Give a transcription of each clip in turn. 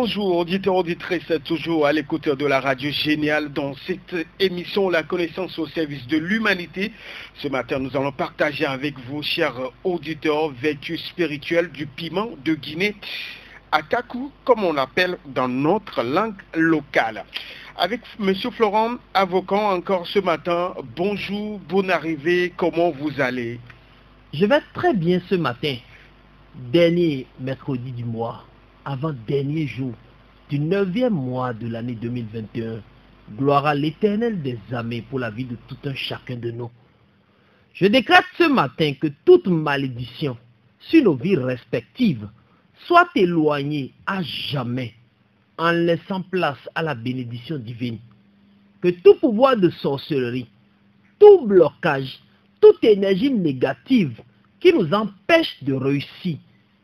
Bonjour auditeurs, auditrices, toujours à l'écoute de la radio Géniale dans cette émission La connaissance au service de l'humanité. Ce matin, nous allons partager avec vous, chers auditeurs, vécu spirituel du piment de Guinée, Akakou, comme on l'appelle dans notre langue locale. Avec M. Florent Avocan encore ce matin. Bonjour, bonne arrivée, comment vous allez? Je vais très bien ce matin, dernier mercredi du mois, avant-dernier jour du 9e mois de l'année 2021. Gloire à l'Éternel des armées pour la vie de tout un chacun de nous. Je décrète ce matin que toute malédiction sur nos vies respectives soit éloignée à jamais en laissant place à la bénédiction divine. Que tout pouvoir de sorcellerie, tout blocage, toute énergie négative qui nous empêche de réussir,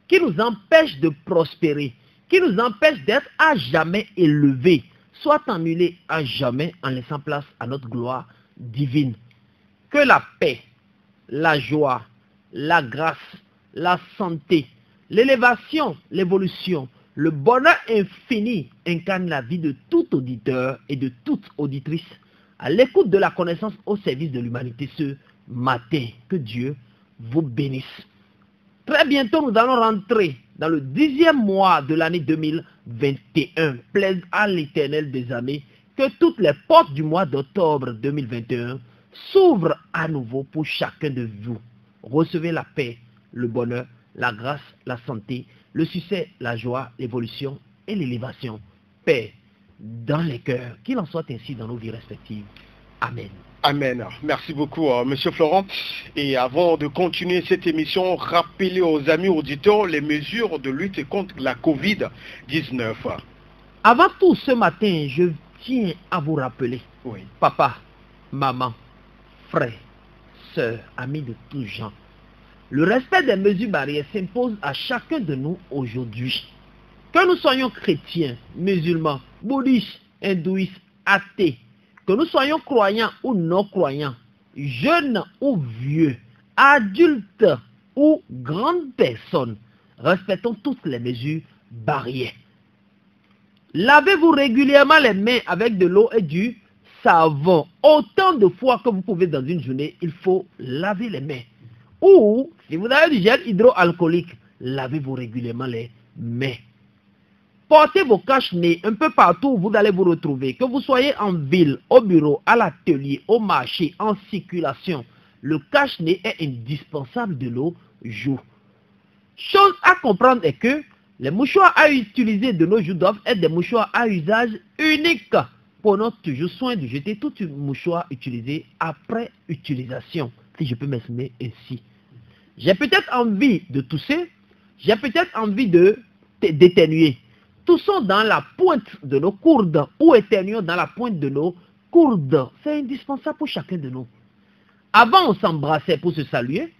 qui nous empêche de prospérer, qui nous empêche d'être à jamais élevés, soit annulé à jamais en laissant place à notre gloire divine. Que la paix, la joie, la grâce, la santé, l'élévation, l'évolution, le bonheur infini incarne la vie de tout auditeur et de toute auditrice à l'écoute de la connaissance au service de l'humanité ce matin. Que Dieu vous bénisse. Très bientôt, nous allons rentrer dans le 10e mois de l'année 2021. Plaise à l'Éternel des armées que toutes les portes du mois d'octobre 2021 s'ouvrent à nouveau pour chacun de vous. Recevez la paix, le bonheur, la grâce, la santé, le succès, la joie, l'évolution et l'élévation. Paix dans les cœurs, qu'il en soit ainsi dans nos vies respectives. Amen. Amen. Merci beaucoup, Monsieur Florent. Et avant de continuer cette émission, rappelez aux amis auditeurs les mesures de lutte contre la COVID-19. Avant tout, ce matin, je tiens à vous rappeler, papa, maman, frères, sœurs, amis de tous gens, le respect des mesures barrières s'impose à chacun de nous aujourd'hui. Que nous soyons chrétiens, musulmans, bouddhistes, hindouistes, athées, que nous soyons croyants ou non croyants, jeunes ou vieux, adultes ou grandes personnes, respectons toutes les mesures barrières. Lavez-vous régulièrement les mains avec de l'eau et du savon. Autant de fois que vous pouvez dans une journée, il faut laver les mains. Ou, si vous avez du gel hydroalcoolique, lavez-vous régulièrement les mains. Portez vos cache-nez un peu partout où vous allez vous retrouver. Que vous soyez en ville, au bureau, à l'atelier, au marché, en circulation. Le cache-nez est indispensable de nos jours. Chose à comprendre est que les mouchoirs à utiliser de nos jours doivent être des mouchoirs à usage unique. Prenons toujours soin de jeter tout mouchoir utilisé après utilisation, si je peux m'exprimer ainsi. J'ai peut-être envie de tousser, j'ai peut-être envie d'éternuer. Toussons dans la pointe de nos courdes ou éternuons dans la pointe de nos courdes. C'est indispensable pour chacun de nous. Avant, on s'embrassait pour se saluer.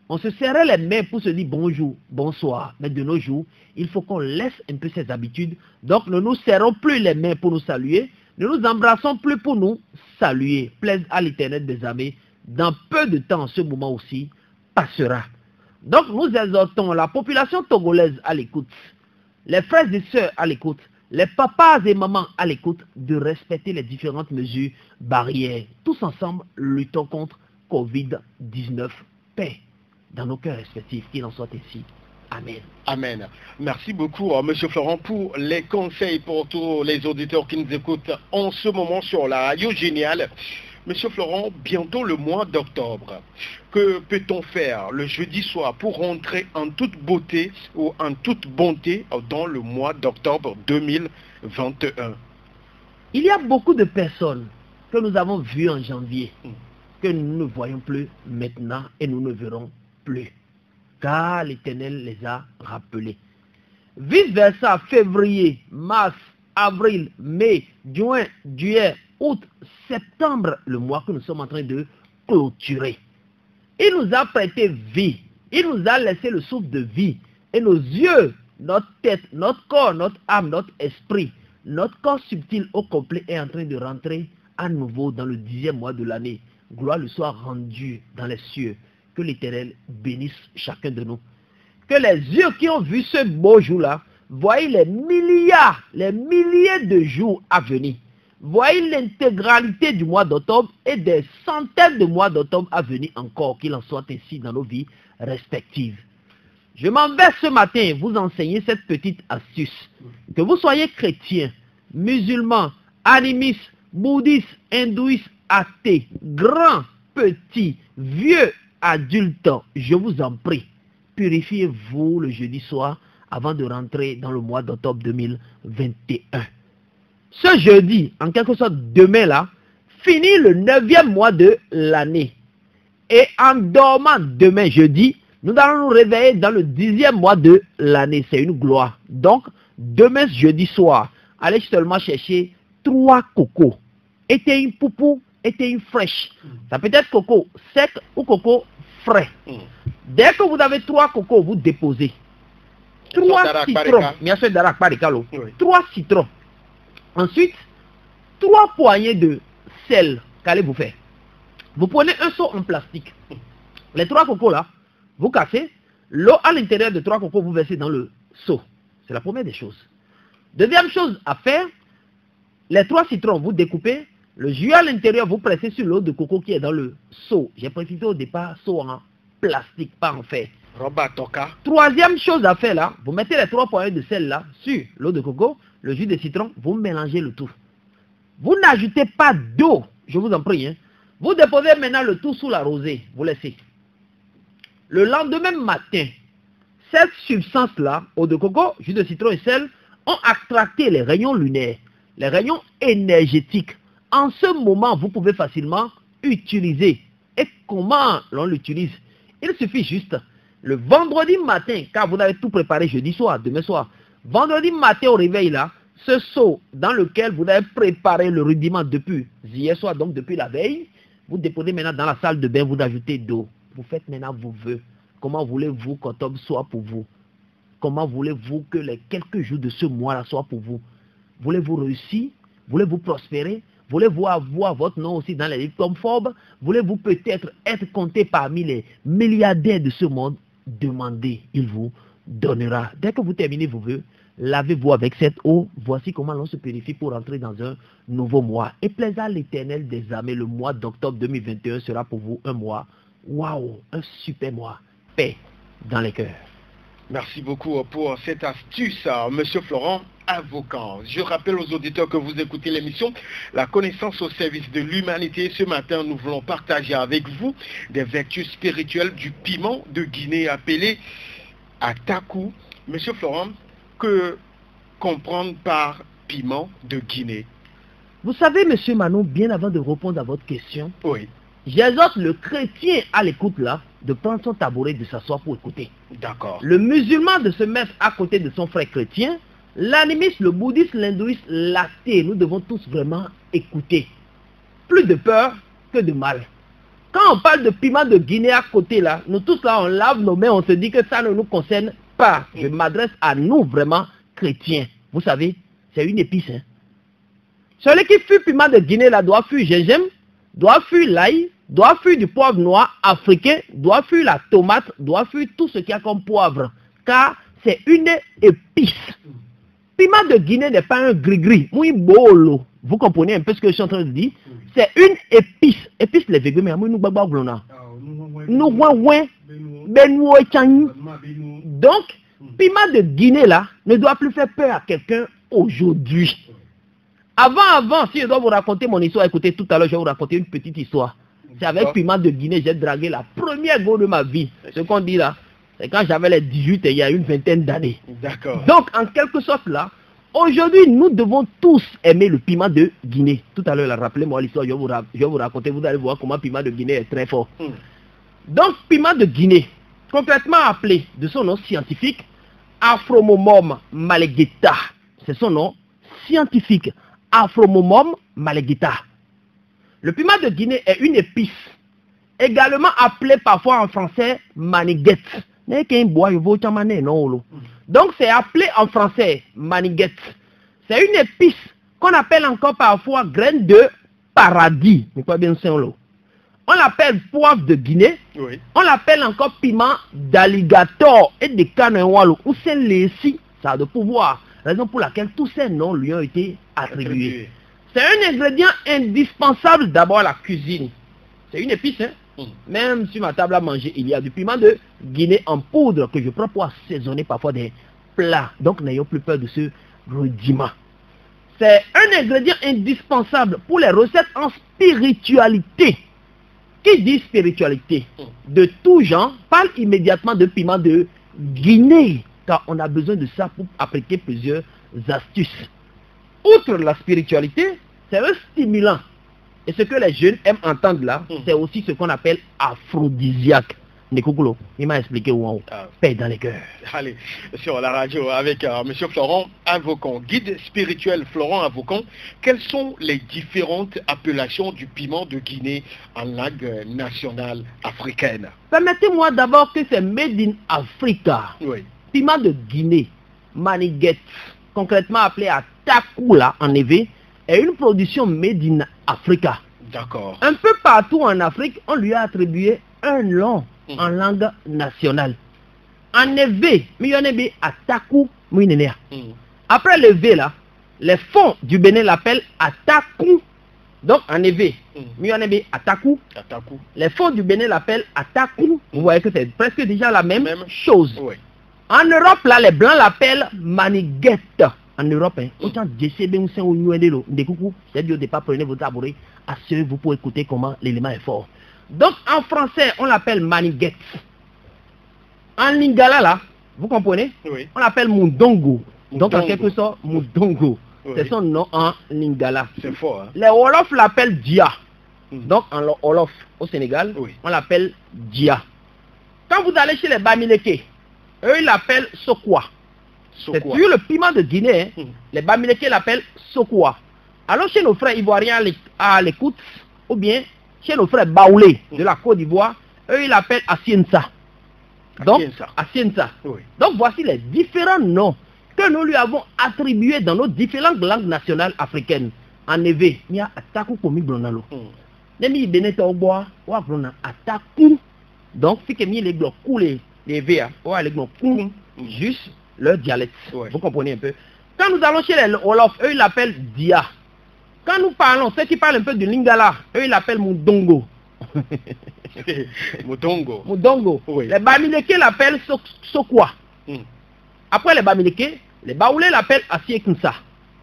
On se serrait les mains pour se dire bonjour, bonsoir. Mais de nos jours, il faut qu'on laisse un peu ces habitudes. Donc, ne nous serrons plus les mains pour nous saluer. Ne nous embrassons plus pour nous saluer. Plaise à l'Éternel des armées. Dans peu de temps, ce moment aussi passera. Donc, nous exhortons la population togolaise à l'écoute, les frères et sœurs à l'écoute, les papas et mamans à l'écoute, de respecter les différentes mesures barrières. Tous ensemble, luttons contre COVID-19. Paix dans nos cœurs respectifs, qu'il en soit ainsi. Amen. Amen. Merci beaucoup, M. Florent, pour les conseils pour tous les auditeurs qui nous écoutent en ce moment sur la radio Géniale. Monsieur Florent, bientôt le mois d'octobre. Que peut-on faire le jeudi soir pour rentrer en toute beauté ou en toute bonté dans le mois d'octobre 2021? Il y a beaucoup de personnes que nous avons vues en janvier, que nous ne voyons plus maintenant et nous ne verrons plus, car l'Éternel les a rappelés. Vice-versa, février, mars, avril, mai, juin, juillet, août, septembre, le mois que nous sommes en train de clôturer. Il nous a prêté vie, il nous a laissé le souffle de vie, et nos yeux, notre tête, notre corps, notre âme, notre esprit, notre corps subtil au complet est en train de rentrer à nouveau dans le 10e mois de l'année. Gloire lui soit rendue dans les cieux. Que l'Éternel bénisse chacun de nous. Que les yeux qui ont vu ce beau jour-là voyez les milliards, les milliers de jours à venir. Voyez l'intégralité du mois d'octobre et des centaines de mois d'octobre à venir encore, qu'il en soit ainsi dans nos vies respectives. Je m'en vais ce matin vous enseigner cette petite astuce. Que vous soyez chrétien, musulman, animiste, bouddhiste, hindouiste, athée, grand, petit, vieux, adulte, je vous en prie, purifiez-vous le jeudi soir avant de rentrer dans le mois d'octobre 2021. Ce jeudi, en quelque sorte demain là, finit le 9e mois de l'année. Et en dormant demain jeudi, nous allons nous réveiller dans le 10e mois de l'année. C'est une gloire. Donc, demain jeudi soir, allez seulement chercher 3 cocos. Et une poupou, et une fraîche. Ça peut être coco sec ou coco frais. Dès que vous avez 3 cocos, vous déposez. 3 citrons. Bien sûr, 3 citrons. Ensuite, 3 poignées de sel. Qu'allez-vous faire? Vous prenez un seau en plastique. Les 3 cocos là, vous cassez. L'eau à l'intérieur de 3 cocos, vous versez dans le seau. C'est la première des choses. Deuxième chose à faire, les 3 citrons, vous découpez. Le jus à l'intérieur, vous pressez sur l'eau de coco qui est dans le seau. J'ai précisé au départ, seau en plastique, pas en fer. Troisième chose à faire là, vous mettez les 3 poignées de sel là sur l'eau de coco, le jus de citron, vous mélangez le tout. Vous n'ajoutez pas d'eau, je vous en prie. Hein. Vous déposez maintenant le tout sous la rosée, vous laissez. Le lendemain matin, cette substance-là, eau de coco, jus de citron et sel, ont attracté les rayons lunaires, les rayons énergétiques. En ce moment, vous pouvez facilement utiliser. Et comment l'on l'utilise? Il suffit juste, le vendredi matin, car vous avez tout préparé jeudi soir, demain soir, vendredi matin au réveil là, ce seau dans lequel vous avez préparé le rudiment depuis hier soir, donc depuis la veille, vous déposez maintenant dans la salle de bain, vous ajoutez d'eau. Vous faites maintenant vos vœux. Comment voulez-vous qu'octobre soit pour vous? Comment voulez-vous que les quelques jours de ce mois-là soient pour vous? Voulez-vous réussir? Voulez-vous prospérer? Voulez-vous avoir votre nom aussi dans les livres comme Forbes? Voulez-vous peut-être être compté parmi les milliardaires de ce monde? Demandez, il vous donnera. Dès que vous terminez vos vœux, lavez-vous avec cette eau. Voici comment l'on se purifie pour entrer dans un nouveau mois. Et plaise à l'Éternel des armées, le mois d'octobre 2021 sera pour vous un mois. Waouh, un super mois. Paix dans les cœurs. Merci beaucoup pour cette astuce, Monsieur Florent, avocat. Je rappelle aux auditeurs que vous écoutez l'émission La connaissance au service de l'humanité. Ce matin, nous voulons partager avec vous des vertus spirituelles du piment de Guinée appelé Atakou. Monsieur Florent, que comprendre par piment de Guinée? Vous savez, Monsieur Manon, bien avant de répondre à votre question, oui, j'exhorte le chrétien à l'écoute là, de prendre son tabouret, de s'asseoir pour écouter. D'accord. Le musulman de se mettre à côté de son frère chrétien, l'animiste, le bouddhiste, l'hindouiste, l'athée, nous devons tous vraiment écouter. Plus de peur que de mal. Quand on parle de piment de Guinée à côté là, nous tous là, on lave nos mains, on se dit que ça ne nous concerne pas. Je m'adresse à nous vraiment chrétiens. Vous savez, c'est une épice. Hein? Celui qui fuit piment de Guinée là doit fuir gingembre, doit fuir l'ail, doit fuir du poivre noir africain, doit fuir la tomate, doit fuir tout ce qu'il y a comme poivre. Car c'est une épice. Piment de Guinée n'est pas un gris-gris. Muy bolo. Vous comprenez un peu ce que je suis en train de dire? C'est une épice. Épice les végés, mais nous baba blona. Nous donc, piment de Guinée là ne doit plus faire peur à quelqu'un aujourd'hui. Avant, si je dois vous raconter mon histoire, écoutez, tout à l'heure, je vais vous raconter une petite histoire. C'est avec piment de Guinée, j'ai dragué la première go de ma vie. Ce qu'on dit là, c'est quand j'avais les 18 et il y a une vingtaine d'années. D'accord. Donc, en quelque sorte là, aujourd'hui, nous devons tous aimer le piment de Guinée. Tout à l'heure, rappelez-moi l'histoire, je vais vous raconter, vous allez voir comment le piment de Guinée est très fort. Donc, piment de Guinée, concrètement appelé de son nom scientifique, Afromomum malegueta. C'est son nom scientifique. Afromomum malegueta. Le piment de Guinée est une épice, également appelée parfois en français maniguette. Donc c'est appelé en français maniguette. C'est une épice qu'on appelle encore parfois graine de paradis. On l'appelle poivre de Guinée. Oui. On l'appelle encore piment d'alligator et de canoualo ou c'est lessi ça a de pouvoir. Raison pour laquelle tous ces noms lui ont été attribués. C'est un ingrédient indispensable d'abord à la cuisine. C'est une épice, hein. Même sur ma table à manger, il y a du piment de Guinée en poudre que je prends pour assaisonner parfois des plats. Donc n'ayons plus peur de ce rudiment. C'est un ingrédient indispensable pour les recettes en spiritualité. Qui dit spiritualité de tout genre parle immédiatement de piment de Guinée, car on a besoin de ça pour appliquer plusieurs astuces. Outre la spiritualité, c'est un stimulant. Et ce que les jeunes aiment entendre là, c'est aussi ce qu'on appelle aphrodisiaque. Nekoukoulou, il m'a expliqué où en haut. Paix dans les cœurs. Allez, sur la radio avec M. Florent Avocon, guide spirituel Florent Avocon. Quelles sont les différentes appellations du piment de Guinée en langue nationale africaine? Permettez-moi d'abord que c'est Made in Africa. Oui. Piment de Guinée, Maniguet, concrètement appelé Atakula en évé, est une production Made in Africa. D'accord. Un peu partout en Afrique, on lui a attribué un nom en langue nationale. En évé, Miyonebe Ataku Mouinenea. Après le V là, les fonds du Bénin l'appellent Ataku. Donc en évé, Miyonebe Ataku. Les fonds du Bénin l'appellent Ataku. Vous voyez que c'est presque déjà la même chose. Oui. En Europe, là, les Blancs l'appellent Maniguette. En Europe, autant DCB ou Saint Ouyouendelo, des coucou, c'est-à-dire au départ, prenez votre tabouret, assurez-vous pour écouter comment l'élément est fort. Donc en français, on l'appelle Maniguette. En lingala, là, vous comprenez? Oui. On l'appelle Mundongo. Donc en quelque sorte, Mundongo. Oui. C'est son nom en lingala. C'est fort. Hein? Les Wolofs l'appellent Dia. Donc en Wolof, au Sénégal, on l'appelle Dia. Quand vous allez chez les Bamileke, eux ils l'appellent Sokwa. C'est sur le piment de Guinée, les Bamileke l'appellent Sokwa. Alors chez nos frères ivoiriens à l'écoute, ou bien chez nos frères baoulés de la Côte d'Ivoire, eux ils l'appellent Asiensa. Donc, Asiensa. Oui. Donc voici les différents noms que nous lui avons attribués dans nos différentes langues nationales africaines. En évé, il y a Ataku Komi Bronalo. Nemi Benete Oboa, Wa Brona Ataku. Donc, si que les blocs coulés, les VA, ou les blocs coulés, juste leur dialecte. Ouais. Vous comprenez un peu. Quand nous allons chez les Wolof, eux ils l'appellent Dia. Quand nous parlons, ceux qui parlent un peu du Lingala, eux ils l'appellent Mundongo. Mundongo. Mundongo. Oui. Les Bamileke l'appellent Sokwa. Après les Bamileke, les Baoulés l'appellent Asiekunsa.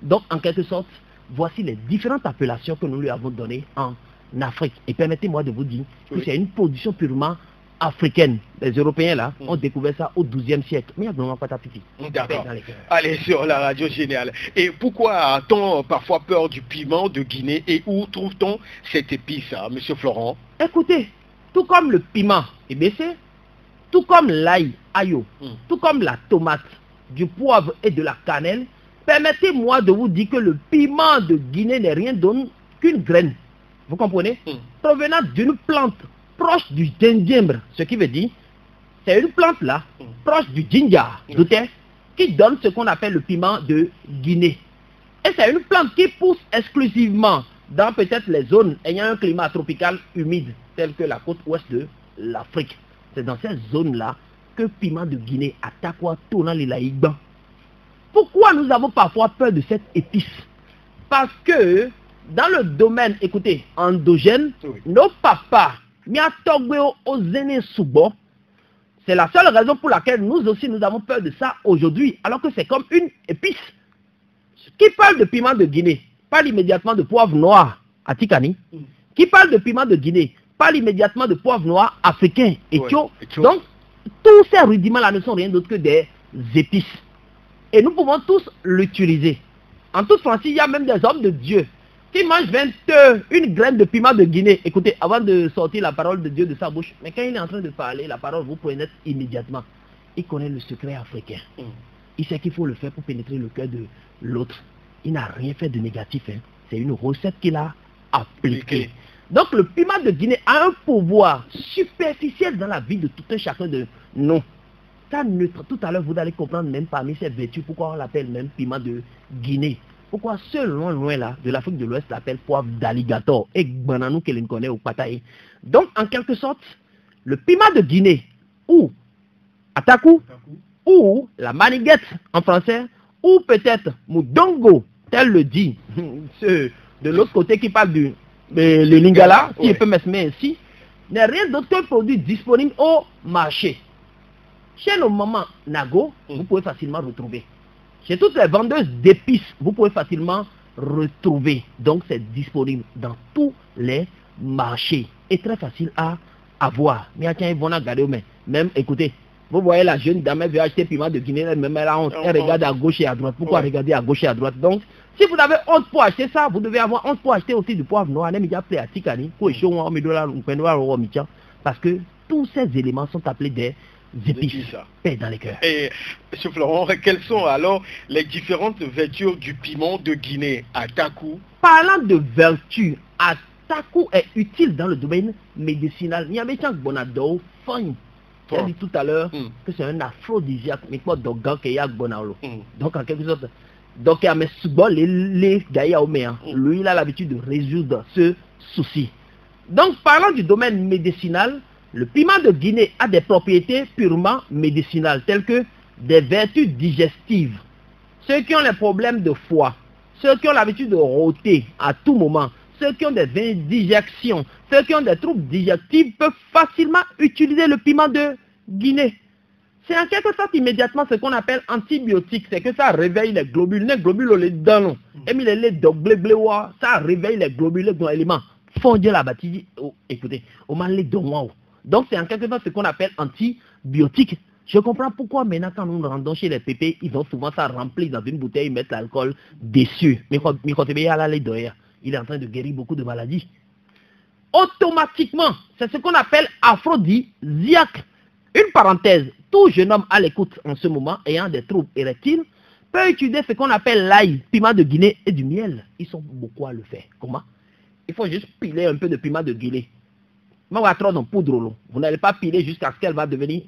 Donc en quelque sorte, voici les différentes appellations que nous lui avons données en Afrique. Et permettez-moi de vous dire que c'est une production purement africaine. Les Européens là ont découvert ça au XIIe siècle. Mais il y a vraiment pas d'appétit. D'accord. Allez sur la radio géniale. Et pourquoi a-t-on parfois peur du piment de Guinée et où trouve-t-on cette épice, Monsieur Florent? Écoutez, tout comme le piment ébécé, tout comme l'ail, ayo, tout comme la tomate, du poivre et de la cannelle, permettez-moi de vous dire que le piment de Guinée n'est rien d'autre qu'une graine. Vous comprenez? Provenant d'une plante proche du gingembre, ce qui veut dire, c'est une plante là, proche du ginger, qui donne ce qu'on appelle le piment de Guinée. Et c'est une plante qui pousse exclusivement dans peut-être les zones ayant un climat tropical humide, tel que la côte ouest de l'Afrique. C'est dans ces zones-là que le piment de Guinée attaque tournant les laïcs. Pourquoi nous avons parfois peur de cette épice? Parce que dans le domaine, écoutez, endogène, nos papas, c'est la seule raison pour laquelle nous aussi nous avons peur de ça aujourd'hui, alors que c'est comme une épice. Qui parle de piment de Guinée parle immédiatement de poivre noir à Tikani. Qui parle de piment de Guinée parle immédiatement de poivre noir africain, éthio. Donc, tous ces rudiments-là ne sont rien d'autre que des épices. Et nous pouvons tous l'utiliser. En toute franchise, il y a même des hommes de Dieu qui mange 21 graines de piment de Guinée. Écoutez, avant de sortir la parole de Dieu de sa bouche, mais quand il est en train de parler, la parole vous pouvez naître immédiatement. Il connaît le secret africain. Il sait qu'il faut le faire pour pénétrer le cœur de l'autre. Il n'a rien fait de négatif. C'est une recette qu'il a appliquée. Donc le piment de Guinée a un pouvoir superficiel dans la vie de tout un chacun de nous. Tout à l'heure, vous allez comprendre même parmi ces vertus pourquoi on l'appelle même piment de Guinée. Pourquoi ce loin là de l'Afrique de l'Ouest l'appelle poivre d'alligator et bananou qu'elle connaît au pataï. Donc en quelque sorte, le piment de Guinée ou Ataku ou la maniguette en français, ou peut-être Mudongo, tel le dit ceux de l'autre côté qui parle du le lingala, si je peux m'exprimer ainsi, n'est rien d'autre qu'un produit disponible au marché. Chez nos mamans Nago, vous pouvez facilement retrouver. Chez toutes les vendeuses d'épices, vous pouvez facilement retrouver. Donc c'est disponible dans tous les marchés et très facile à avoir. Mais tiens, ils vont regarder, même écoutez, vous voyez la jeune dame, elle veut acheter piment de Guinée, même elle a honte, elle regarde à gauche et à droite. Pourquoi regarder à gauche et à droite? Donc, si vous avez honte pour acheter ça, vous devez avoir honte pour acheter aussi du poivre noir, parce que tous ces éléments sont appelés des épices. Paix dans les cœurs. Et, M. Florent, quelles sont alors les différentes vertus du piment de Guinée à Takou? Parlant de vertus, Takou est utile dans le domaine médicinal. Il y a des gens qui ont j'ai dit tout à l'heure que c'est un aphrodisiaque, mais pas d'organ qui est bonalo. Donc en quelque sorte, donc il y a mes souvent les gaïaoméens. Lui il a l'habitude de résoudre ce souci. Donc parlant du domaine médicinal, le piment de Guinée a des propriétés purement médicinales telles que des vertus digestives. Ceux qui ont les problèmes de foie, ceux qui ont l'habitude de rôter à tout moment, ceux qui ont des indigestions, ceux qui ont des troubles digestifs peuvent facilement utiliser le piment de Guinée. C'est en quelque sorte immédiatement ce qu'on appelle antibiotique. C'est que ça réveille les globules. Les globules, les dents, ça réveille les globules, les éléments. Fondé la bâtie, écoutez, au moment les dons. Donc c'est en quelque sorte ce qu'on appelle antibiotique. Je comprends pourquoi maintenant quand nous nous rendons chez les pépés, ils ont souvent ça rempli dans une bouteille, ils mettent l'alcool dessus. Mais quand il est en train de guérir beaucoup de maladies. Automatiquement, c'est ce qu'on appelle aphrodisiaque. Une parenthèse, tout jeune homme à l'écoute en ce moment, ayant des troubles érectiles, peut utiliser ce qu'on appelle l'ail, piment de Guinée et du miel. Ils sont beaucoup à le faire. Comment? Il faut juste piler un peu de piment de Guinée. Vous n'allez pas piler jusqu'à ce qu'elle va devenir,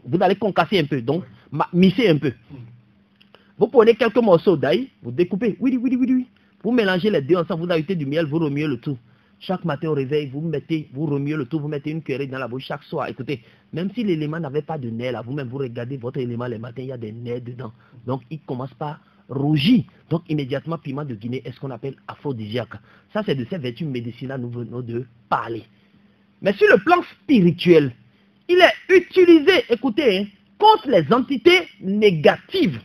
vous allez concasser un peu, donc misser un peu. Vous prenez quelques morceaux d'ail, vous découpez, oui. Vous mélangez les deux ensemble, vous ajoutez du miel, vous remuez le tout. Chaque matin au réveil, vous remuez le tout, vous mettez une cuillerée dans la bouche chaque soir. Écoutez, même si l'élément n'avait pas de nerfs là, vous-même vous regardez votre élément les matins, il y a des nerfs dedans. Donc il commence par rougir. Donc immédiatement, piment de Guinée est ce qu'on appelle aphrodisiaque. Ça c'est de ces vertus médicinales nous venons de parler. Mais sur le plan spirituel, il est utilisé, écoutez, contre les entités négatives.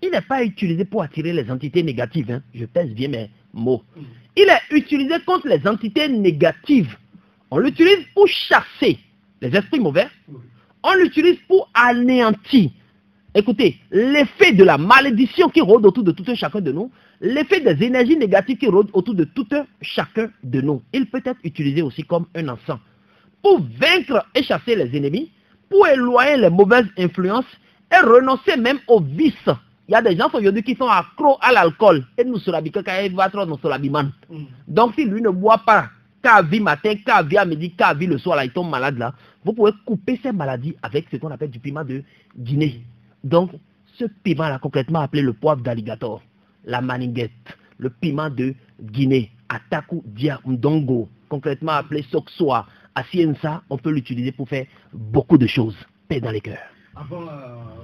Il n'est pas utilisé pour attirer les entités négatives. Je pèse bien mes mots. Il est utilisé contre les entités négatives. On l'utilise pour chasser les esprits mauvais. On l'utilise pour anéantir. Écoutez, l'effet de la malédiction qui rôde autour de tout un chacun de nous, l'effet des énergies négatives qui rôdent autour de tout un chacun de nous, il peut être utilisé aussi comme un encens. Pour vaincre et chasser les ennemis, pour éloigner les mauvaises influences et renoncer même aux vices. Il y a des gens aujourd'hui qui sont accros à l'alcool. Et nous sommes donc si lui ne boit pas, vie matin, vie à midi, vie le soir, là, il tombe malade là. Vous pouvez couper ces maladies avec ce qu'on appelle du piment de Guinée. Donc ce piment là concrètement appelé le poivre d'alligator, la maniguette, le piment de Guinée, Ataku Dia Mdongo, concrètement appelé Soksoa, Asiensa, on peut l'utiliser pour faire beaucoup de choses. Paix dans les cœurs.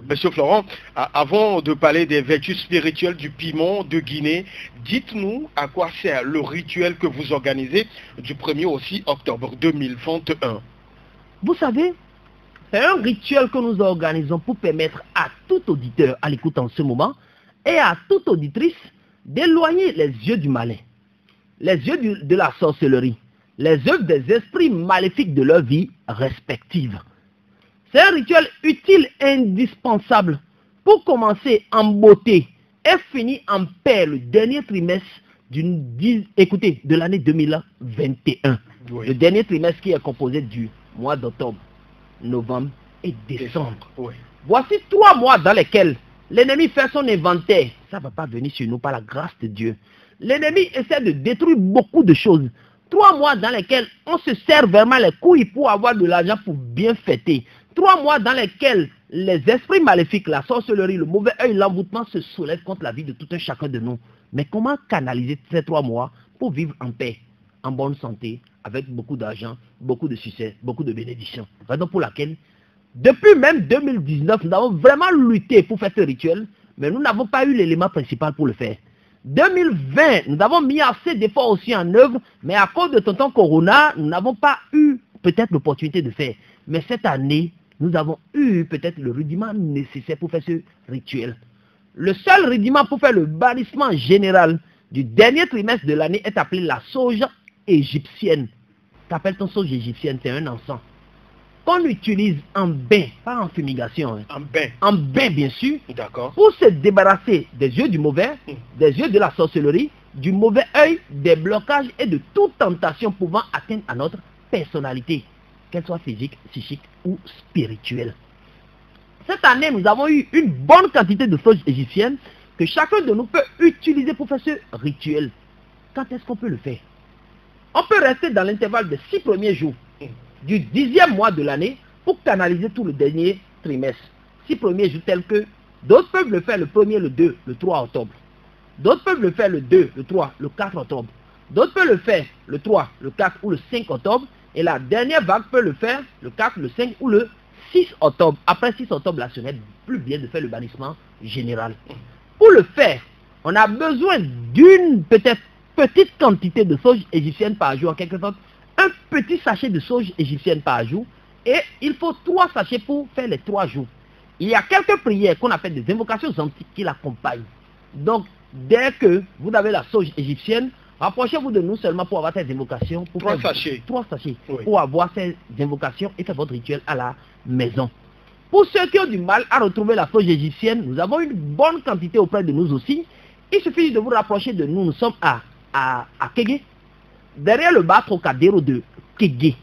Monsieur Florent, avant de parler des vertus spirituelles du piment de Guinée, dites-nous à quoi sert le rituel que vous organisez du 1er au 6 octobre 2021. Vous savez, c'est un rituel que nous organisons pour permettre à tout auditeur à l'écoute en ce moment et à toute auditrice d'éloigner les yeux du malin, les yeux de la sorcellerie, les œuvres des esprits maléfiques de leur vie respective. C'est un rituel utile et indispensable pour commencer en beauté et finir en paix le dernier trimestre de l'année 2021. Oui. Le dernier trimestre qui est composé du mois d'octobre, novembre et décembre. Oui. Voici 3 mois dans lesquels l'ennemi fait son inventaire. Ça ne va pas venir sur nous par la grâce de Dieu. L'ennemi essaie de détruire beaucoup de choses. 3 mois dans lesquels on se sert vraiment les couilles pour avoir de l'argent pour bien fêter. 3 mois dans lesquels les esprits maléfiques, la sorcellerie, le mauvais œil, l'envoûtement se soulèvent contre la vie de tout un chacun de nous. Mais comment canaliser ces 3 mois pour vivre en paix, en bonne santé, avec beaucoup d'argent, beaucoup de succès, beaucoup de bénédictions? Raison pour laquelle Depuis même 2019, nous avons vraiment lutté pour faire ce rituel, mais nous n'avons pas eu l'élément principal pour le faire. 2020, nous avons mis assez d'efforts aussi en œuvre, mais à cause de tonton Corona, nous n'avons pas eu peut-être l'opportunité de faire. Mais cette année, nous avons eu peut-être le rudiment nécessaire pour faire ce rituel. Le seul rudiment pour faire le bannissement général du dernier trimestre de l'année est appelé la sauge égyptienne. Qu'appelle-t-on sauge égyptienne? C'est un encens qu'on utilise en bain, pas en fumigation. Hein. En bain. En bain, bien sûr. D'accord. Pour se débarrasser des yeux du mauvais, des yeux de la sorcellerie, du mauvais œil, des blocages et de toute tentation pouvant atteindre à notre personnalité, qu'elle soit physique, psychique ou spirituelle. Cette année, nous avons eu une bonne quantité de sauge égyptienne que chacun de nous peut utiliser pour faire ce rituel. Quand est-ce qu'on peut le faire? On peut rester dans l'intervalle des 6 premiers jours du 10e mois de l'année pour canaliser tout le dernier trimestre. 6 premiers jours tels que d'autres peuvent le faire le 1er, le 2, le 3 octobre. D'autres peuvent le faire le 2, le 3, le 4 octobre. D'autres peuvent le faire le 3, le 4 ou le 5 octobre. Et la dernière vague peut le faire le 4, le 5 ou le 6 octobre. Après 6 octobre, là, ce n'est plus bien de faire le bannissement général. Pour le faire, on a besoin d'une peut-être petite quantité de sauge égyptienne par jour, en quelque sorte. Un petit sachet de sauge égyptienne par jour. Et il faut 3 sachets pour faire les 3 jours. Il y a quelques prières qu'on appelle des invocations antiques qui l'accompagnent. Donc, dès que vous avez la sauge égyptienne, rapprochez-vous de nous seulement pour avoir ces invocations. Pour 3 sachets. 3 sachets. Oui. Pour avoir ces invocations et faire votre rituel à la maison. Pour ceux qui ont du mal à retrouver la sauge égyptienne, nous avons une bonne quantité auprès de nous aussi. Il suffit de vous rapprocher de nous. Nous sommes à Kégué, derrière le bar Trocadéro de Kégué.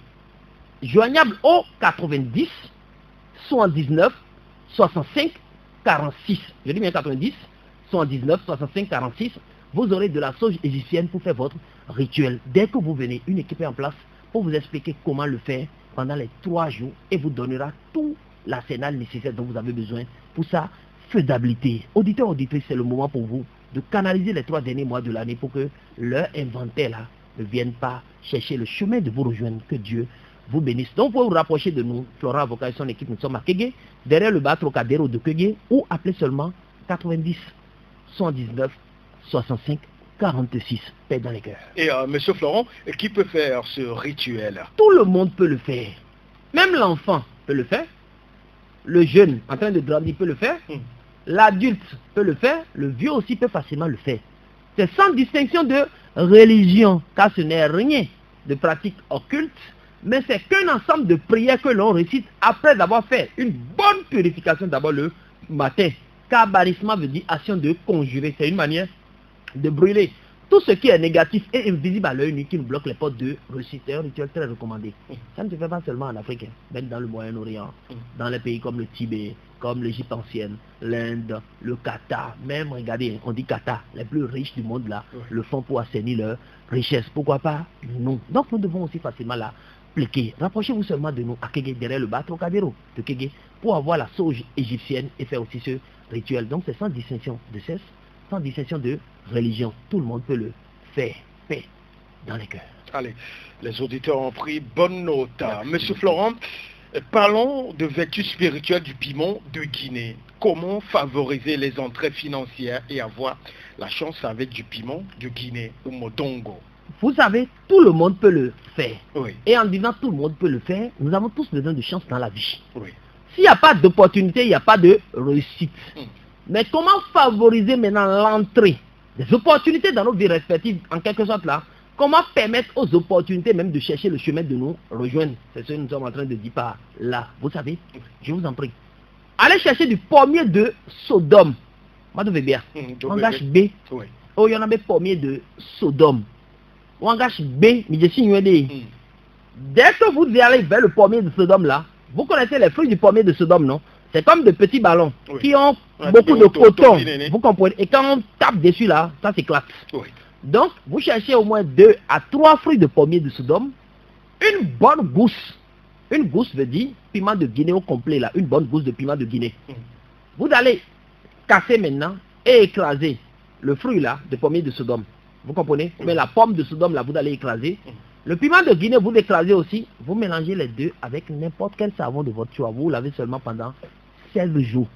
Joignable au 90 79 65 46. Je dis bien 90 79 65 46. Vous aurez de la sauge égyptienne pour faire votre rituel. Dès que vous venez, une équipe est en place pour vous expliquer comment le faire pendant les 3 jours et vous donnera tout l'arsenal nécessaire dont vous avez besoin pour sa faisabilité. Auditeurs, auditrices, c'est le moment pour vous de canaliser les 3 derniers mois de l'année pour que leur inventaire là ne vienne pas chercher le chemin de vous rejoindre. Que Dieu vous bénisse. Donc, vous vous rapprocher de nous, Florent Avocat et son équipe, nous sommes à Kégué, derrière le bar Trocadéro de Kégué, ou appelez seulement 90 119 65 46. Paix dans les cœurs. Et monsieur Florent, qui peut faire ce rituel? Tout le monde peut le faire. Même l'enfant peut le faire. Le jeune en train de grandir peut le faire. L'adulte peut le faire. Le vieux aussi peut facilement le faire. C'est sans distinction de religion, car ce n'est rien de pratique occulte, mais c'est qu'un ensemble de prières que l'on récite après avoir fait une bonne purification d'abord le matin. Car bannissement veut dire action de conjurer. C'est une manière de brûler tout ce qui est négatif et invisible à l'œil nu qui nous bloque les portes de réussite. C'est un rituel très recommandé. Ça ne se fait pas seulement en Afrique, même dans le Moyen-Orient, dans les pays comme le Tibet, comme l'Égypte ancienne, l'Inde, le Qatar, même, regardez, on dit Qatar, les plus riches du monde là, le font pour assainir leur richesse. Pourquoi pas nous? Donc nous devons aussi facilement l'appliquer. Rapprochez-vous seulement de nous à Kégué, derrière le bar Trocadéro de Kégué, pour avoir la sauge égyptienne et faire aussi ce rituel. Donc c'est sans distinction de sexe, sans distinction de religion. Tout le monde peut le faire. Paix dans les cœurs. Allez, les auditeurs ont pris bonne note. Monsieur Florent, parlons de vertu spirituelle du piment de Guinée. Comment favoriser les entrées financières et avoir la chance avec du piment de Guinée ou Modongo? Vous savez, tout le monde peut le faire. Oui. Et en disant tout le monde peut le faire, nous avons tous besoin de chance dans la vie. Oui. S'il n'y a pas d'opportunité, il n'y a pas de réussite. Mais comment favoriser maintenant l'entrée des opportunités dans nos vies respectives, en quelque sorte là? Comment permettre aux opportunités même de chercher le chemin de nous rejoindre? C'est ce que nous sommes en train de dire par là. Vous savez, je vous en prie. Allez chercher du pommier de Sodome. Moi, je vais bien. Engage B. Oui. Oh, il y en a des pommiers de Sodome. Ou engage B, mais je suis Dès que vous allez vers le pommier de Sodome là, vous connaissez les fruits du pommier de Sodome, non? C'est comme de petits ballons qui ont beaucoup de coton. Vous comprenez? Et quand on tape dessus là, ça s'éclate. Oui. Donc, vous cherchez au moins 2 à 3 fruits de pommier de Sodome, une bonne gousse. Une gousse veut dire piment de Guinée au complet là, une bonne gousse de piment de Guinée. Vous allez casser maintenant et écraser le fruit là de pommier de Sodome. Vous comprenez? Mais la pomme de Sodome là, vous allez écraser. Le piment de Guinée, vous l'écrasez aussi. Vous mélangez les deux avec n'importe quel savon de votre choix. Vous lavez seulement pendant 16 jours.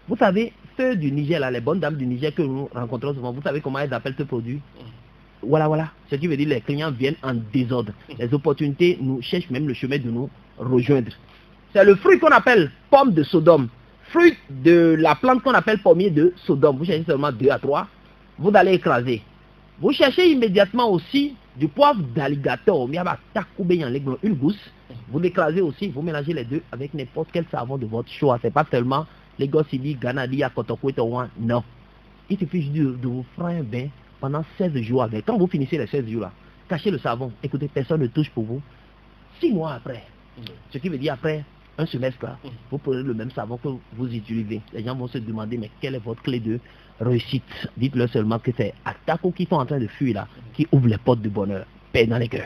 Vous savez, ceux du Niger, là, les bonnes dames du Niger que nous rencontrons souvent, vous savez comment elles appellent ce produit? Voilà. Ce qui veut dire que les clients viennent en désordre. Les opportunités nous cherchent même le chemin de nous rejoindre. C'est le fruit qu'on appelle pomme de Sodome. Fruit de la plante qu'on appelle pommier de Sodome. Vous cherchez seulement 2 à 3. Vous allez écraser. Vous cherchez immédiatement aussi du poivre d'alligator. Une gousse. Vous l'écrasez aussi. Vous mélangez les deux avec n'importe quel savon de votre choix. C'est pas seulement les Gossibi, Ganadi, Kotoko, non. Il suffit juste de vous faire un bain pendant 16 jours avec. Quand vous finissez les 16 jours là, cachez le savon. Écoutez, personne ne touche pour vous. 6 mois après, ce qui veut dire après un semestre là, vous prenez le même savon que vous utilisez. Les gens vont se demander, mais quelle est votre clé de réussite? Dites-leur seulement que c'est Atako qui sont en train de fuir là, qui ouvre les portes du bonheur. Paix dans les cœurs.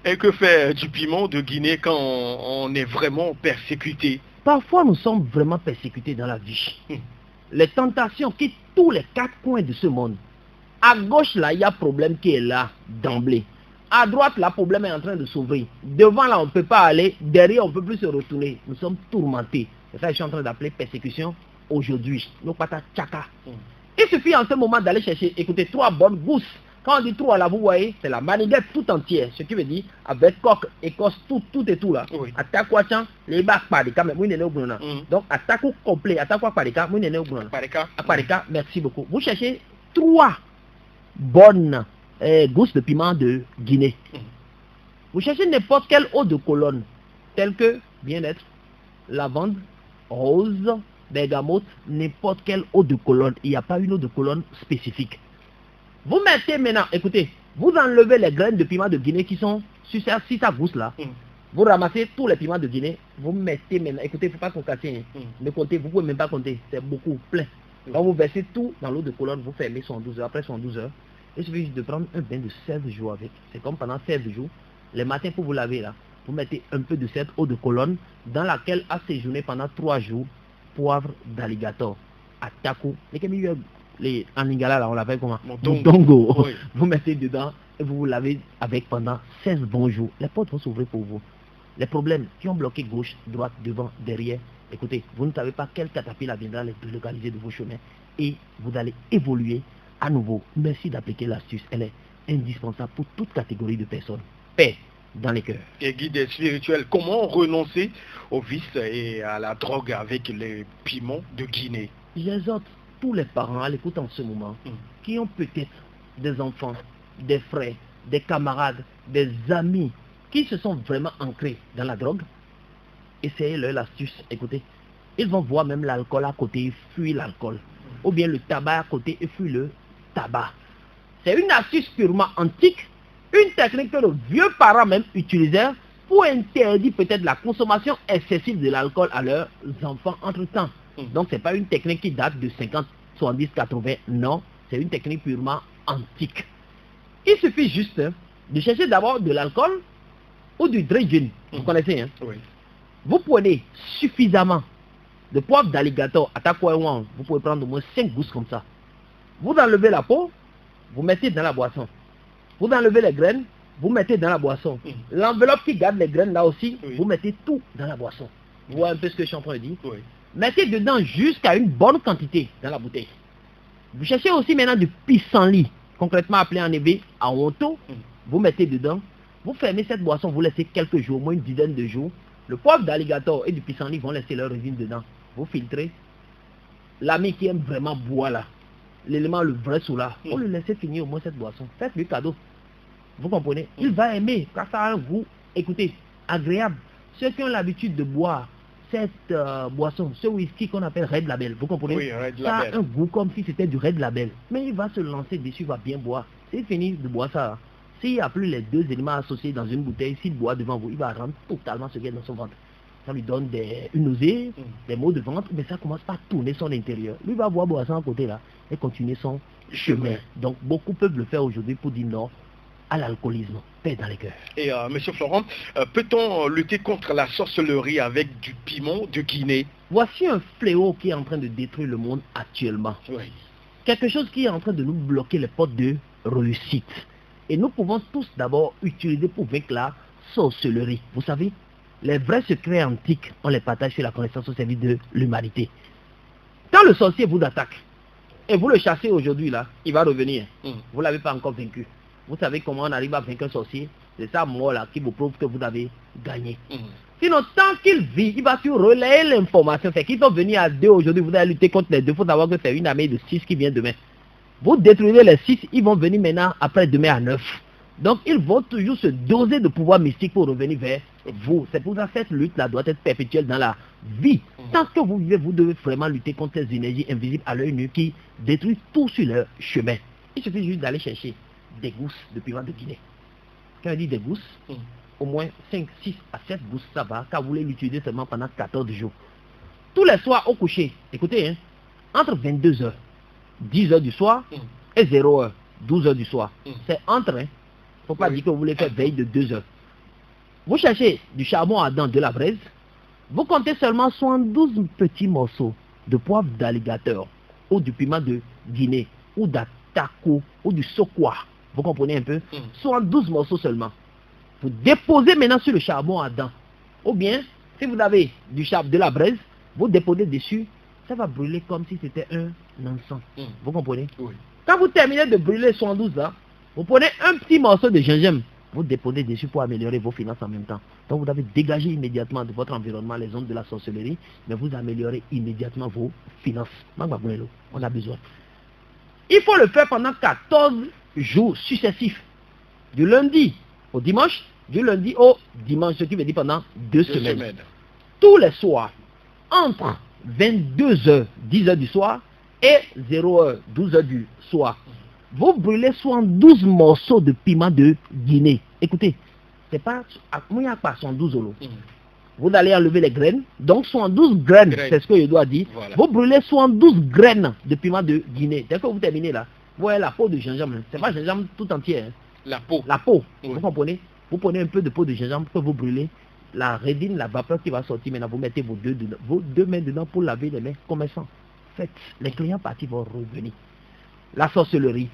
Et que faire du piment de Guinée quand on est vraiment persécuté? Parfois, nous sommes vraiment persécutés dans la vie. Les tentations quittent tous les 4 coins de ce monde. À gauche, là, il y a problème qui est là, d'emblée. À droite, là, problème est en train de s'ouvrir. Devant, là, on ne peut pas aller. Derrière, on ne peut plus se retourner. Nous sommes tourmentés. C'est ça que je suis en train d'appeler persécution aujourd'hui. Nos patas tchaka. Il suffit en ce moment d'aller chercher, écoutez, 3 bonnes gousses. Quand on dit 3 là, vous voyez, c'est la maniguette tout entière. Ce qui veut dire, avec coque, écosse, tout et tout là. Attaque les bacs parika, mais moi, il est au Bruna. Donc, attaque complet, attaque parika, moi, il est au Bruna. Parika, merci beaucoup. Vous cherchez 3 bonnes gousses de piment de Guinée. Vous cherchez n'importe quelle eau de colonne, telle que bien-être, lavande, rose, bergamote, n'importe quelle eau de colonne. Il n'y a pas une eau de colonne spécifique. Vous mettez maintenant, écoutez, vous enlevez les graines de piment de Guinée qui sont sur cette gousse là. Vous ramassez tous les piments de Guinée, vous mettez maintenant, écoutez, il ne faut pas qu'on casse. Ne comptez, vous ne pouvez même pas compter, c'est beaucoup, plein. Quand vous versez tout dans l'eau de colonne, vous fermez 12 heures, après 12 heures. Il suffit juste de prendre un bain de 16 jours avec. C'est comme pendant 16 jours, les matins pour vous laver là, vous mettez un peu de cette eau de colonne dans laquelle a séjourné pendant 3 jours poivre d'alligator, Atako, en lingala là on l'appelle comment? Montongo. Oui. Vous mettez dedans et vous vous lavez avec pendant 16 bons jours. Les portes vont s'ouvrir pour vous. Les problèmes qui ont bloqué gauche, droite, devant, derrière, écoutez, vous ne savez pas quel caterpillar viendra les localiser de vos chemins et vous allez évoluer à nouveau. Merci d'appliquer l'astuce, elle est indispensable pour toute catégorie de personnes. Paix dans les cœurs. Et guide spirituel, comment renoncer au vice et à la drogue avec les piments de Guinée? J'exhorte tous les parents à l'écoute en ce moment, qui ont peut-être des enfants, des frères, des camarades, des amis, qui se sont vraiment ancrés dans la drogue, essayez-leur l'astuce. Écoutez, ils vont voir même l'alcool à côté, ils fuient l'alcool. Ou bien le tabac à côté, ils fuient le tabac. C'est une astuce purement antique, une technique que nos vieux parents même utilisaient pour interdire peut-être la consommation excessive de l'alcool à leurs enfants entre-temps. Donc c'est pas une technique qui date de 50, 70, 80, non, c'est une technique purement antique. Il suffit juste de chercher d'abord de l'alcool ou du dredging, vous connaissez, hein? Oui. Vous prenez suffisamment de poivre d'alligator, vous pouvez prendre au moins 5 gousses comme ça. Vous enlevez la peau, vous mettez dans la boisson. Vous enlevez les graines, vous mettez dans la boisson. L'enveloppe qui garde les graines là aussi, vous mettez tout dans la boisson. Vous voyez un peu ce que je suis en train de dire? Oui. Mettez dedans jusqu'à une bonne quantité dans la bouteille. Vous cherchez aussi maintenant du pissenlit, concrètement appelé en hébreu en onto. Vous mettez dedans, vous fermez cette boisson, vous laissez quelques jours, au moins une dizaine de jours. Le poivre d'alligator et du pissenlit vont laisser leur résine dedans. Vous filtrez. L'ami qui aime vraiment boire là, l'élément le vrai sous là, vous le laissez finir au moins cette boisson. Faites-lui cadeau. Vous comprenez? Il va aimer, car ça a un goût, écoutez, agréable. Ceux qui ont l'habitude de boire cette boisson, ce whisky qu'on appelle Red Label, vous comprenez? Oui, Red Label. Ça a un goût comme si c'était du Red Label. Mais il va se lancer dessus, il va bien boire. S'il finit de boire ça, s'il n'y a plus les 2 éléments associés dans une bouteille, s'il boit devant vous, il va rendre totalement ce qu'il y a dans son ventre. Ça lui donne une nausée, des maux de ventre, mais ça commence par tourner son intérieur. Lui va boire ça à côté là et continuer son chemin. Donc beaucoup peuvent le faire aujourd'hui pour dire non à l'alcoolisme. Paix dans les cœurs. Et Monsieur Florent, peut-on lutter contre la sorcellerie avec du piment de Guinée? Voici un fléau qui est en train de détruire le monde actuellement. Oui. Quelque chose qui est en train de nous bloquer les portes de réussite. Et nous pouvons tous d'abord utiliser pour vaincre la sorcellerie. Vous savez, les vrais secrets antiques, on les partage sur la connaissance au service de l'humanité. Quand le sorcier vous attaque, et vous le chassez aujourd'hui là, il va revenir. Vous ne l'avez pas encore vaincu. Vous savez comment on arrive à vaincre un sorcier? C'est ça, moi là, qui vous prouve que vous avez gagné. Sinon, tant qu'il vit, il va sur relayer l'information. C'est qu'ils sont venus à 2 aujourd'hui, vous allez lutter contre les 2. Il faut savoir que c'est une armée de 6 qui vient demain. Vous détruisez les 6, ils vont venir maintenant après demain à 9. Donc, ils vont toujours se doser de pouvoir mystique pour revenir vers vous. C'est pour ça que cette lutte-là doit être perpétuelle dans la vie. Tant que vous vivez, vous devez vraiment lutter contre ces énergies invisibles à l'œil nu qui détruisent tout sur leur chemin. Il suffit juste d'aller chercher des gousses de piment de Guinée. Quand on dit des gousses, au moins 5, 6 à 7 gousses, ça va, car vous voulez l'utiliser seulement pendant 14 jours. Tous les soirs au coucher, écoutez, hein, entre 22h, 10h du soir et 0h, 12h du soir. C'est entre, hein. Faut pas dire que vous voulez faire veille de 2 heures. Vous cherchez du charbon ardent, de la braise. Vous comptez seulement 72 petits morceaux de poivre d'alligator ou du piment de Guinée ou d'atako ou du sokwa. Vous comprenez un peu? 72 morceaux seulement. Vous déposez maintenant sur le charbon ardent. Ou bien, si vous avez du charbon, de la braise, vous déposez dessus. Ça va brûler comme si c'était un encens. Vous comprenez? Oui. Quand vous terminez de brûler 72 là, vous prenez un petit morceau de gingembre, vous déposez dessus pour améliorer vos finances en même temps. Donc vous avez dégagé immédiatement de votre environnement les ondes de la sorcellerie, mais vous améliorez immédiatement vos finances. On a besoin. Il faut le faire pendant 14 jours successifs. Du lundi au dimanche, du lundi au dimanche, ce qui veut dire pendant 2 semaines. Tous les soirs, entre 22h, 10h du soir et 0h, 12h du soir. Vous brûlez 72 morceaux de piment de Guinée. Écoutez, c'est pas 72 euros. Vous allez enlever les graines. Donc 72 graines, c'est ce que je dois dire. Voilà. Vous brûlez 72 graines de piment de Guinée. Dès que vous terminez là, vous voyez la peau de gingembre. C'est pas gingembre tout entier. Hein. La peau. La peau. Oui. Vous comprenez? Vous prenez un peu de peau de gingembre que vous brûlez. La rédine, la vapeur qui va sortir maintenant, vous mettez vos deux mains dedans pour laver les mains comme ça. Faites. Les clients partis vont revenir. La sorcellerie,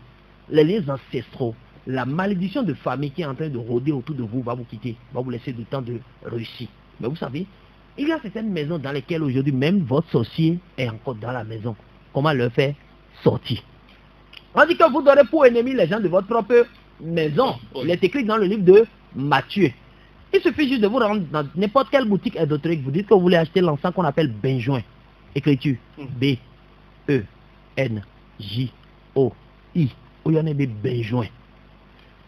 les liens ancestraux, la malédiction de famille qui est en train de rôder autour de vous va vous quitter, va vous laisser du temps de réussir. Mais vous savez, il y a certaines maisons dans lesquelles aujourd'hui même votre sorcier est encore dans la maison. Comment le faire sortir? On dit que vous donnez pour ennemi les gens de votre propre maison. Il est écrit dans le livre de Matthieu. Il suffit juste de vous rendre dans n'importe quelle boutique ésotérique. Vous dites que vous voulez acheter l'encens qu'on appelle benjoin. Écriture B-E-N-J-O-I. Où il y en a des benjoin.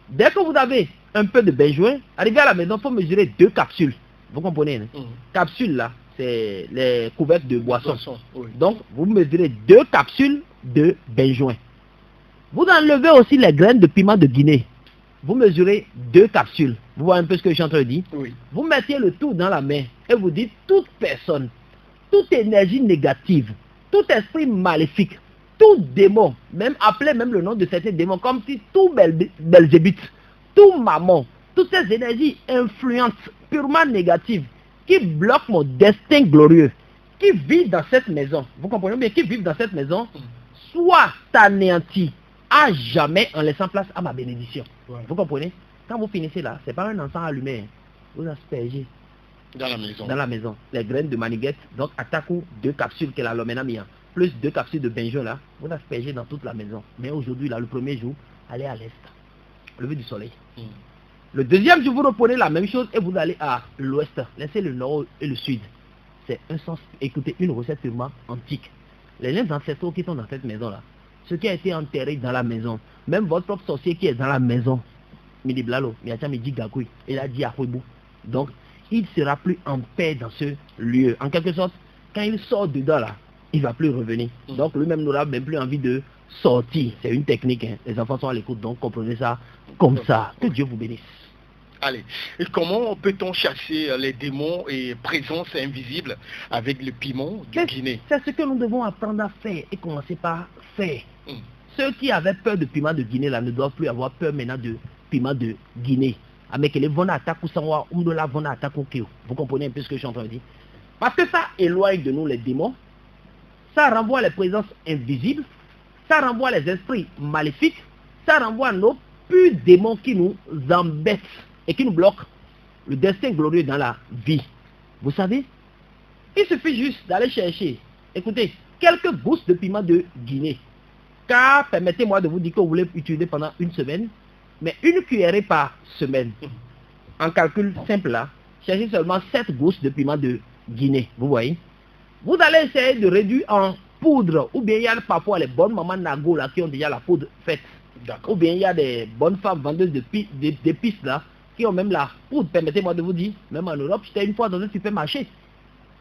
Dès que vous avez un peu de benjoin, arrivez à la maison, il faut mesurer 2 capsules. Vous comprenez, hein? Capsules là, c'est les couvercles de boissons. Oui. Donc, vous mesurez 2 capsules de benjoin. Vous enlevez aussi les graines de piment de Guinée. Vous mesurez 2 capsules. Vous voyez un peu ce que je suis en train de dire? Oui. Vous mettez le tout dans la main et vous dites toute personne, toute énergie négative, tout esprit maléfique, tout démon, même appelez même le nom de certains démons, comme si tout Belzébuth, tout maman, toutes ces énergies influentes, purement négatives, qui bloquent mon destin glorieux, qui vivent dans cette maison, vous comprenez bien, qui vivent dans cette maison, soit anéantis à jamais en laissant place à ma bénédiction. Ouais. Vous comprenez? Quand vous finissez là, c'est pas un encens allumé, vous aspergez dans la maison. Dans la maison. Les graines de maniguette, donc attaquons 2 capsules que la lomena mia, plus 2 capsules de benjoin là, vous aspergez dans toute la maison. Mais aujourd'hui là, le premier jour, allez à l'est, lever du soleil. Le deuxième jour, vous reprenez la même chose et vous allez à l'ouest. Laissez le nord et le sud. C'est un sens, écoutez, une recette purement antique. Les gens ancestraux qui sont dans cette maison là, ceux qui a été enterré dans la maison, même votre propre sorcier qui est dans la maison, Midi Blalo, Midi Gakoui, il a dit à Huibou. Donc, il sera plus en paix dans ce lieu. En quelque sorte, quand il sort dedans là, il ne va plus revenir. Donc lui-même n'aura même plus envie de sortir. C'est une technique, hein. Les enfants sont à l'écoute, donc comprenez ça comme ça. Que Dieu vous bénisse. Allez, et comment peut-on chasser les démons et présences invisibles avec le piment du Guinée? C'est ce que nous devons apprendre à faire et commencer par faire. Ceux qui avaient peur de piment de Guinée là ne doivent plus avoir peur maintenant de piment de Guinée. Avec les vona attaques ou sans ou la vona attaque au Kéo. Vous comprenez un peu ce que je suis en train de dire? Parce que ça éloigne de nous les démons, ça renvoie les présences invisibles, ça renvoie les esprits maléfiques, ça renvoie nos purs démons qui nous embêtent et qui nous bloquent le destin glorieux dans la vie. Vous savez, il suffit juste d'aller chercher, écoutez, quelques gousses de piment de Guinée. Car permettez-moi de vous dire que vous voulez utiliser pendant une semaine, mais une cuillerée par semaine. En calcul simple là, cherchez seulement 7 gousses de piment de Guinée, vous voyez. Vous allez essayer de réduire en poudre, ou bien il y a parfois les bonnes mamans Nago là qui ont déjà la poudre faite. Ou bien il y a des bonnes femmes vendeuses d'épices là, qui ont même la poudre, permettez-moi de vous dire, même en Europe, j'étais une fois dans un supermarché,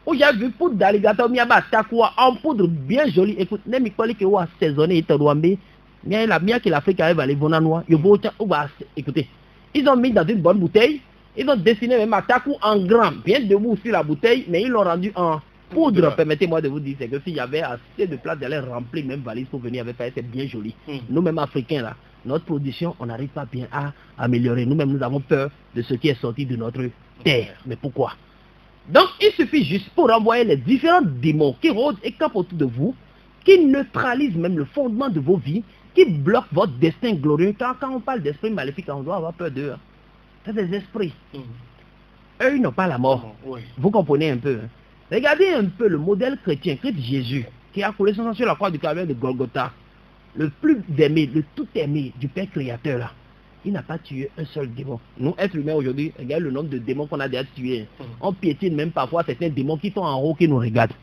où j'ai vu poudre d'alligator, en poudre bien jolie. Écoute, n'est pas que vous assaisonné, écoutez, ils ont mis dans une bonne bouteille, ils ont dessiné même Ataku en grand, bien debout sur la bouteille, mais ils l'ont rendu en poudre. Permettez-moi de vous dire, c'est que s'il y avait assez de place d'aller remplir même valise pour venir avec, c'est bien joli. Nous-mêmes Africains là, notre production, on n'arrive pas bien à améliorer. Nous-mêmes, nous avons peur de ce qui est sorti de notre terre. Mais pourquoi? Donc, il suffit juste pour envoyer les différents démons qui rôdent et campent autour de vous, qui neutralisent même le fondement de vos vies, qui bloquent votre destin glorieux. Car quand on parle d'esprits maléfiques, on doit avoir peur d'eux. C'est des esprits. Eux, ils n'ont pas la mort. Vous comprenez un peu. Regardez un peu le modèle chrétien, Christ Jésus, qui a coulé son sang sur la croix du Calvaire de Golgotha. Le plus aimé, le tout aimé du Père Créateur là. Il n'a pas tué un seul démon. Nous, êtres humains aujourd'hui, regardez le nombre de démons qu'on a déjà tués. On piétine même parfois certains démons qui sont en haut, qui nous regardent.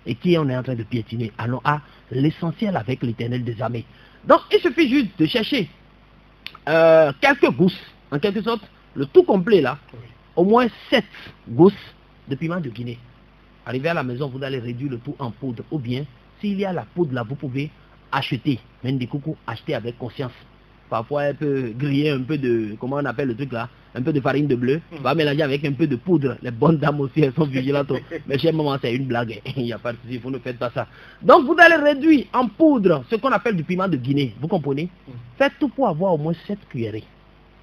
Et qui on est en train de piétiner. Allons à l'essentiel avec l'Éternel des armées. Donc, il suffit juste de chercher quelques gousses, en quelque sorte, le tout complet là. Au moins 7 gousses de piment de Guinée. Arrivé à la maison, vous allez réduire le tout en poudre. Ou bien, s'il y a la poudre là, vous pouvez acheter. Même des coucous, acheter avec conscience. Parfois, elle peut griller un peu de, comment on appelle le truc là, un peu de farine de bleu, va mélanger avec un peu de poudre. Les bonnes dames aussi, elles sont vigilantes. Mais chez maman, c'est une blague. Il n'y a pas de souci, vous ne faites pas ça. Donc, vous allez réduire en poudre ce qu'on appelle du piment de Guinée. Vous comprenez? Faites tout pour avoir au moins 7 cuillerées.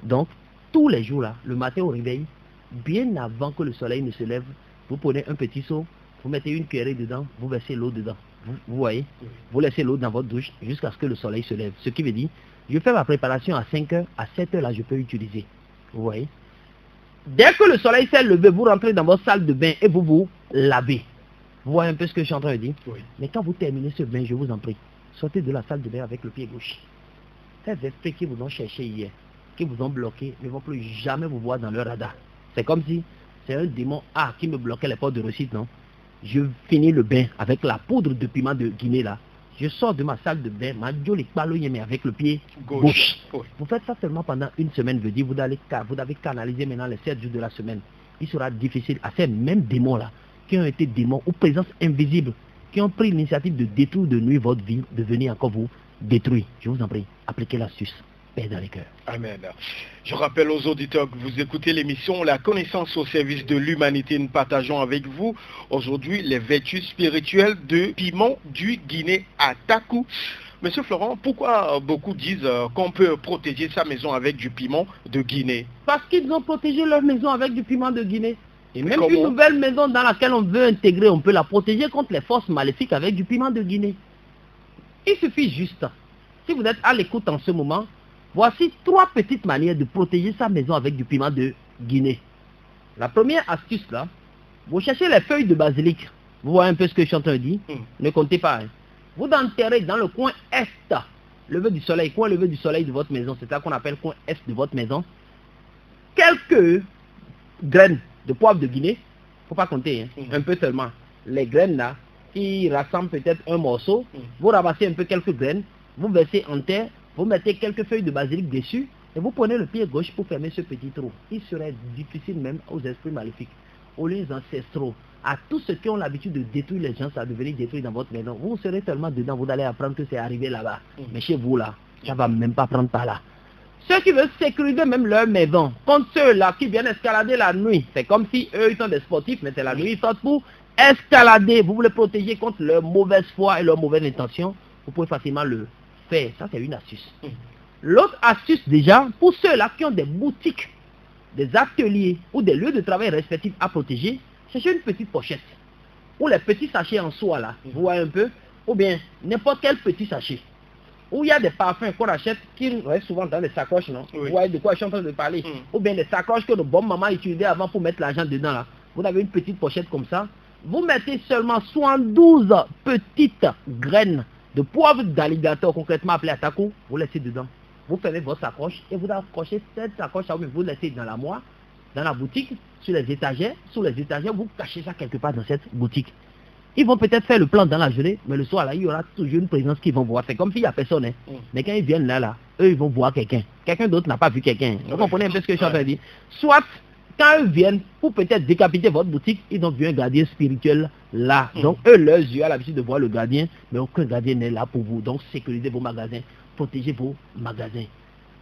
Donc, tous les jours là, le matin au réveil, bien avant que le soleil ne se lève, vous prenez un petit seau, vous mettez une cuillerée dedans, vous versez l'eau dedans. Vous voyez? Vous laissez l'eau dans votre douche jusqu'à ce que le soleil se lève. Ce qui veut dire, je fais ma préparation à 5 heures, à 7 heures là, je peux utiliser. Vous voyez? Dès que le soleil s'est levé, vous rentrez dans votre salle de bain et vous vous lavez. Vous voyez un peu ce que je suis en train de dire? Mais quand vous terminez ce bain, je vous en prie, sortez de la salle de bain avec le pied gauche. Ces esprits qui vous ont cherché hier, qui vous ont bloqué, ne vont plus jamais vous voir dans leur radar. C'est comme si c'est un démon qui me bloquait les portes de réussite, non? Je finis le bain avec la poudre de piment de Guinée là. Je sors de ma salle de bain, mais avec le pied gauche. Vous faites ça seulement pendant une semaine, veut dire vous avez canalisé maintenant les 7 jours de la semaine. Il sera difficile à ces mêmes démons là, qui ont été démons ou présences invisibles, qui ont pris l'initiative de détruire de nuit votre vie, de venir encore vous détruire. Je vous en prie, appliquez l'astuce. Paix dans les cœurs. Amen. Je rappelle aux auditeurs que vous écoutez l'émission La connaissance au service de l'humanité. Nous partageons avec vous aujourd'hui les vertus spirituelles de piment du Guinée Ataku. Monsieur Florent, pourquoi beaucoup disent qu'on peut protéger sa maison avec du piment de Guinée? Parce qu'ils ont protégé leur maison avec du piment de Guinée. Et même une nouvelle maison dans laquelle on veut intégrer, on peut la protéger contre les forces maléfiques avec du piment de Guinée. Il suffit juste, si vous êtes à l'écoute en ce moment, voici 3 petites manières de protéger sa maison avec du piment de Guinée. La première astuce là, vous cherchez les feuilles de basilic. Vous voyez un peu ce que je suis en train de dire? Ne comptez pas. Hein. Vous enterrez dans le coin est, lever du soleil, coin levé du soleil de votre maison, c'est ça qu'on appelle coin est de votre maison, quelques graines de poivre de Guinée. Faut pas compter, hein. Un peu seulement. Les graines là, qui rassemblent peut-être un morceau, vous ramassez un peu quelques graines, vous versez en terre, vous mettez quelques feuilles de basilic dessus et vous prenez le pied gauche pour fermer ce petit trou. Il serait difficile même aux esprits maléfiques, aux lieux ancestraux, à tous ceux qui ont l'habitude de détruire les gens, ça va devenir détruit dans votre maison. Vous serez tellement dedans, vous allez apprendre que c'est arrivé là-bas. Mais chez vous là, ça ne va même pas prendre par là. Ceux qui veulent sécuriser même leur maison, contre ceux-là qui viennent escalader la nuit, c'est comme si eux ils sont des sportifs, mais c'est la nuit, ils sortent pour escalader. Vous voulez protéger contre leur mauvaise foi et leur mauvaise intention, vous pouvez facilement le faire. Ça, c'est une astuce. L'autre astuce déjà, pour ceux-là qui ont des boutiques, des ateliers ou des lieux de travail respectifs à protéger, cherchez une petite pochette ou les petits sachets en soie là, vous voyez un peu, ou bien n'importe quel petit sachet. où il y a des parfums qu'on achète qui restent souvent dans les sacoches, non? Oui. Vous voyez de quoi je suis en train de parler. Ou bien les sacoches que nos bonnes mamans utilisaient avant pour mettre l'argent dedans là. Vous avez une petite pochette comme ça. Vous mettez seulement 72 petites graines de poivre d'alligator, concrètement appelé Ataku, vous laissez dedans. Vous fermez votre sacoche et vous accrochez cette sacoche, vous laissez dans la moire, dans la boutique, sur les étagères. Sous les étagères, vous cachez ça quelque part dans cette boutique. Ils vont peut-être faire le plan dans la journée, mais le soir, là, il y aura toujours une présence qu'ils vont voir. C'est comme s'il n'y a personne. Mais quand ils viennent là, eux, ils vont voir quelqu'un. Quelqu'un d'autre n'a pas vu quelqu'un. Vous comprenez un peu ce que je suis en train de dire? Soit, quand eux viennent pour peut-être décapiter votre boutique, ils ont vu un gardien spirituel là. Donc, eux, leurs yeux ont l'habitude de voir le gardien, mais aucun gardien n'est là pour vous. Donc, sécurisez vos magasins, protégez vos magasins.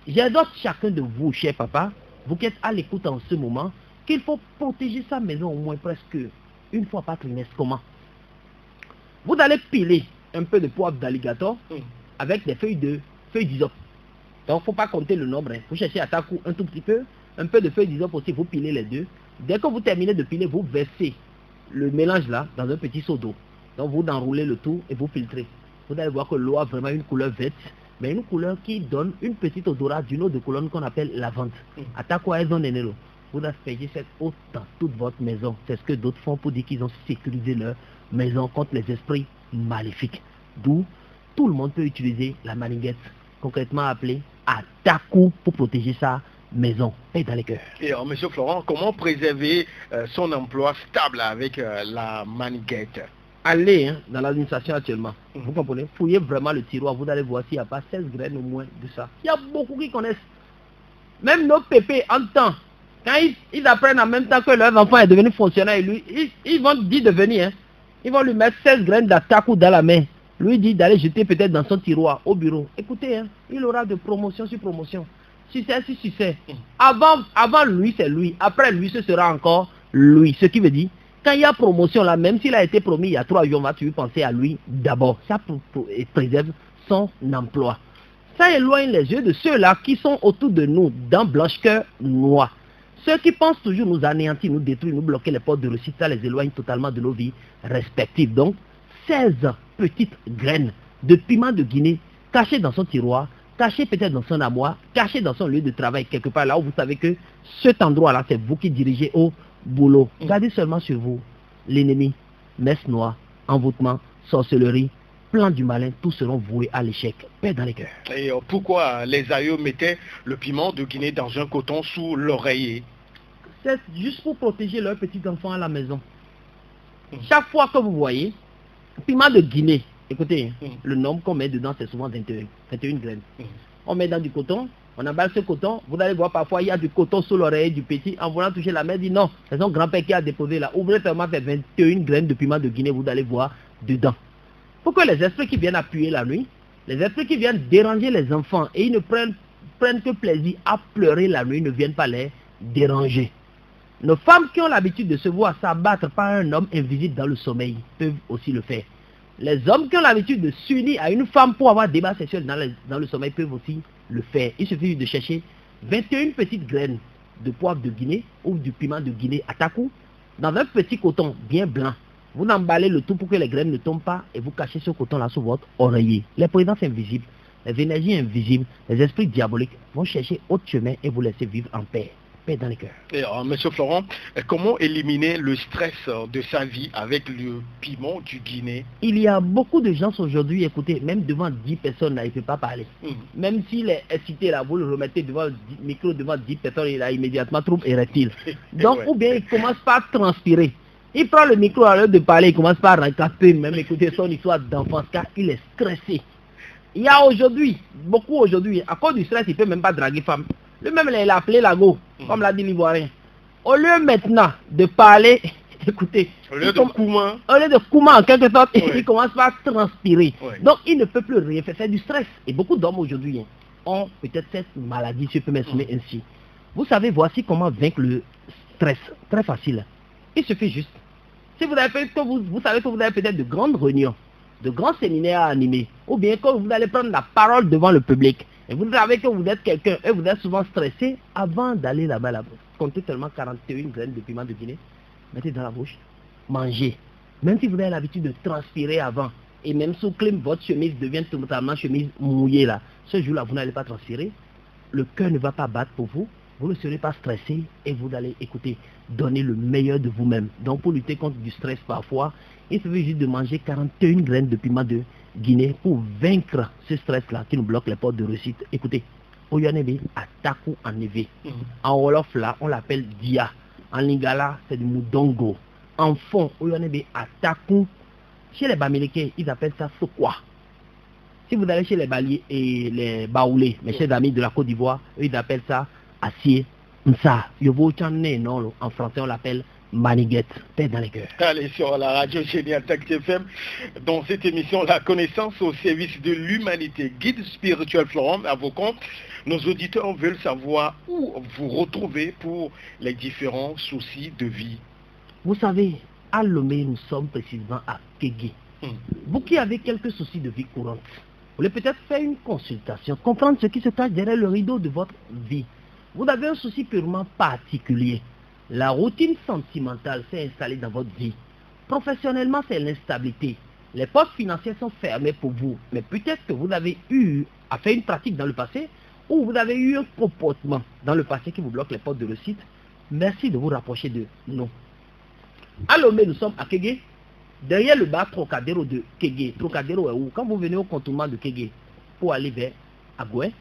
J'adore chacun de vous, cher papa, vous qui êtes à l'écoute en ce moment, qu'il faut protéger sa maison au moins presque une fois par trimestre. Comment? Vous allez piler un peu de poivre d'alligator avec des feuilles d'hysope. Donc, il ne faut pas compter le nombre. Vous cherchez à Ataku un tout petit peu, un peu de feuilles d'hysope aussi, vous pilez les deux. Dès que vous terminez de piler, vous versez le mélange là dans un petit seau d'eau. Donc, vous enroulez le tout et vous filtrez. Vous allez voir que l'eau a vraiment une couleur verte, mais une couleur qui donne une petite odorat d'une eau de colonne qu'on appelle lavande. Ataku a zone l'eau. Vous aspergez cette eau dans toute votre maison. C'est ce que d'autres font pour dire qu'ils ont sécurisé leur maison contre les esprits maléfiques. D'où tout le monde peut utiliser la maniguette, concrètement appelée Ataku, pour protéger sa maison. Et dans les cœurs. Et monsieur Florent, comment préserver son emploi stable avec la maniguette? Allez dans l'administration actuellement, vous comprenez? Fouillez vraiment le tiroir, vous allez voir s'il n'y a pas 16 graines au moins de ça. Il y a beaucoup qui connaissent. Même nos pépés en temps. Quand ils apprennent en même temps que leur enfant est devenu fonctionnaire, ils vont dire de venir. Ils vont lui mettre 16 graines d'Ataku dans la main. Lui dit d'aller jeter peut-être dans son tiroir au bureau. Écoutez, il aura de promotion sur promotion. Succès sur succès. Avant lui, c'est lui. Après lui, ce sera encore lui. Ce qui veut dire, quand il y a promotion là, même s'il a été promis il y a 3 jours, on va toujours penser à lui d'abord. Ça préserve son emploi. Ça éloigne les yeux de ceux-là qui sont autour de nous, dans blanche-cœur noir. Ceux qui pensent toujours nous anéantir, nous détruire, nous bloquer les portes de réussite, ça les éloigne totalement de nos vies respectives. Donc, 16 petites graines de piment de Guinée cachées dans son tiroir, cachées peut-être dans son armoire, cachées dans son lieu de travail, quelque part là où vous savez que cet endroit-là, c'est vous qui dirigez au boulot. Gardez seulement sur vous l'ennemi, messe noire, envoûtement, sorcellerie, plan du malin, tous seront voués à l'échec. Paix dans les cœurs. Et pourquoi les aïeux mettaient le piment de Guinée dans un coton sous l'oreiller? C'est juste pour protéger leurs petits enfants à la maison. Chaque fois que vous voyez, piment de Guinée, écoutez, le nombre qu'on met dedans, c'est souvent 21 graines. On met dans du coton, on emballe ce coton, vous allez voir parfois il y a du coton sous l'oreille du petit, en voulant toucher la main, dit non, c'est son grand-père qui a déposé là. Ouvrez seulement ces 21 graines de piment de Guinée, vous allez voir dedans. Pour que les esprits qui viennent appuyer la nuit, les esprits qui viennent déranger les enfants, et ils ne prennent que plaisir à pleurer la nuit, ne viennent pas les déranger. Nos femmes qui ont l'habitude de se voir s'abattre par un homme invisible dans le sommeil peuvent aussi le faire. Les hommes qui ont l'habitude de s'unir à une femme pour avoir débat sexuel dans le sommeil peuvent aussi le faire. Il suffit de chercher 21 petites graines de poivre de Guinée ou du piment de Guinée Ataku dans un petit coton bien blanc. Vous emballez le tout pour que les graines ne tombent pas et vous cachez ce coton-là sous votre oreiller. Les présences invisibles, les énergies invisibles, les esprits diaboliques vont chercher autre chemin et vous laisser vivre en paix. Paix dans les cœurs. Et monsieur Florent, comment éliminer le stress de sa vie avec le piment du Guinée? Il y a beaucoup de gens aujourd'hui, écoutez, même devant 10 personnes, là, il ne peut pas parler. Même s'il est excité, là, vous le remettez devant le micro, devant 10 personnes, il a immédiatement trouble érectile. Donc, ou bien il commence par transpirer. Il prend le micro à l'heure de parler, il commence par raconter, même écouter son histoire d'enfance, car il est stressé. Il y a aujourd'hui, beaucoup aujourd'hui, à cause du stress, il ne peut même pas draguer femme. Lui-même, il a appelé la go, comme l'a dit l'Ivoirien. Au lieu maintenant de parler, écoutez, au lieu de Kouma en quelque sorte, il commence par transpirer. Donc, il ne peut plus rien faire, c'est du stress. Et beaucoup d'hommes aujourd'hui ont peut-être cette maladie, si je peux m'exprimer ainsi. Vous savez, voici comment vaincre le stress. Très facile. Il suffit juste. Si vous avez fait que vous savez que vous avez peut-être de grandes réunions, de grands séminaires à animer, ou bien que vous allez prendre la parole devant le public, et vous savez que vous êtes quelqu'un, et vous êtes souvent stressé, avant d'aller là-bas, comptez seulement 41 graines de piment de Guinée, mettez dans la bouche, mangez. Même si vous avez l'habitude de transpirer avant, et même sous clim, votre chemise devient totalement chemise mouillée là, ce jour-là, vous n'allez pas transpirer, le cœur ne va pas battre pour vous, vous ne serez pas stressé et vous allez, écouter, donner le meilleur de vous-même. Donc pour lutter contre du stress parfois, il suffit juste de manger 41 graines de piment de Guinée pour vaincre ce stress-là qui nous bloque les portes de réussite. Écoutez, Oyanebe, Ataku en éve. En Wolof là, on l'appelle Dia. En Lingala, c'est du Moudongo. En fond, Oyanebe, Ataku. Chez les Bamileke, ils appellent ça Sokwa. Si vous allez chez les Baliers et les Baoulés, mes chers amis de la Côte d'Ivoire, ils appellent ça acier. Ça, en français, on l'appelle Maniguette, paix dans les cœurs. Allez, sur la radio Génial Tact FM, dans cette émission, la connaissance au service de l'humanité, guide spirituel Florent, avocat. Nos auditeurs veulent savoir où vous retrouvez pour les différents soucis de vie. Vous savez, à Lomé, nous sommes précisément à Kégué. Vous qui avez quelques soucis de vie courante, vous voulez peut-être faire une consultation, comprendre ce qui se cache derrière le rideau de votre vie. Vous avez un souci purement particulier. La routine sentimentale s'est installée dans votre vie. Professionnellement, c'est l'instabilité. Les postes financiers sont fermés pour vous. Mais peut-être que vous avez eu à faire une pratique dans le passé ou vous avez eu un comportement dans le passé qui vous bloque les portes de réussite. Merci de vous rapprocher de nous. À Lomé, nous sommes à Kégué, derrière le bar Trocadéro de Kégué. Trocadéro est où? Quand vous venez au contournement de Kégué pour aller vers Agoué,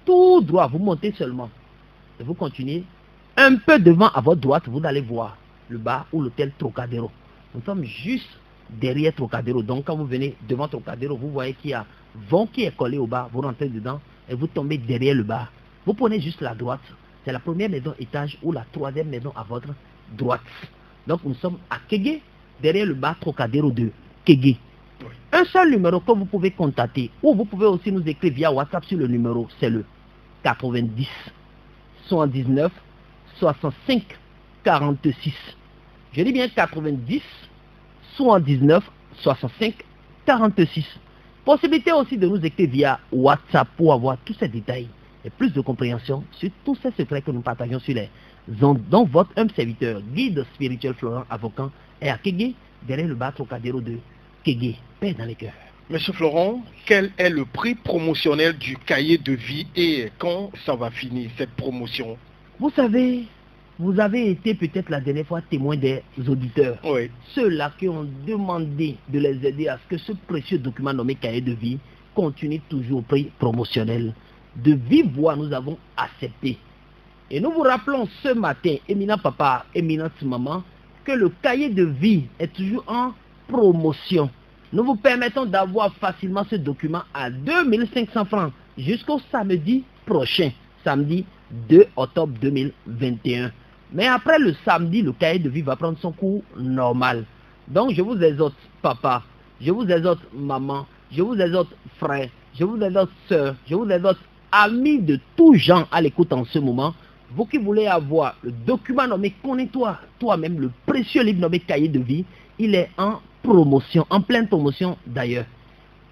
tout droit, vous montez seulement. Et vous continuez. Un peu devant à votre droite, vous allez voir le bar ou l'hôtel Trocadéro. Nous sommes juste derrière Trocadéro. Donc quand vous venez devant Trocadéro, vous voyez qu'il y a vent qui est collé au bar. Vous rentrez dedans et vous tombez derrière le bar. Vous prenez juste la droite. C'est la première maison étage ou la troisième maison à votre droite. Donc nous sommes à Kégué, derrière le bar Trocadéro de Kégué. Un seul numéro que vous pouvez contacter ou vous pouvez aussi nous écrire via WhatsApp sur le numéro, c'est le 90 79 65 46. Je dis bien 90 79 65 46. Possibilité aussi de nous écrire via WhatsApp pour avoir tous ces détails et plus de compréhension sur tous ces secrets que nous partageons sur les ondes. Donc votre humble serviteur, guide spirituel Florent avocat, est à Kégué, derrière le bar Trocadéro de Kégué. Paix dans les cœurs. Monsieur Florent, quel est le prix promotionnel du cahier de vie et quand ça va finir cette promotion? Vous savez, vous avez été peut-être la dernière fois témoin des auditeurs. Oui. Ceux-là qui ont demandé de les aider à ce que ce précieux document nommé cahier de vie continue toujours au prix promotionnel. De vive voix, nous avons accepté. Et nous vous rappelons ce matin, éminent papa, éminente maman, que le cahier de vie est toujours en promotion. Nous vous permettons d'avoir facilement ce document à 2500 francs jusqu'au samedi prochain, samedi 2 octobre 2021. Mais après le samedi, le cahier de vie va prendre son cours normal. Donc je vous exhorte, papa, je vous exhorte, maman, je vous exhorte, frère, je vous exhorte, soeur, je vous exhorte, amis de tout genre à l'écoute en ce moment. Vous qui voulez avoir le document nommé Connais-toi, toi-même, le précieux livre nommé cahier de vie, il est en promotion, en pleine promotion d'ailleurs.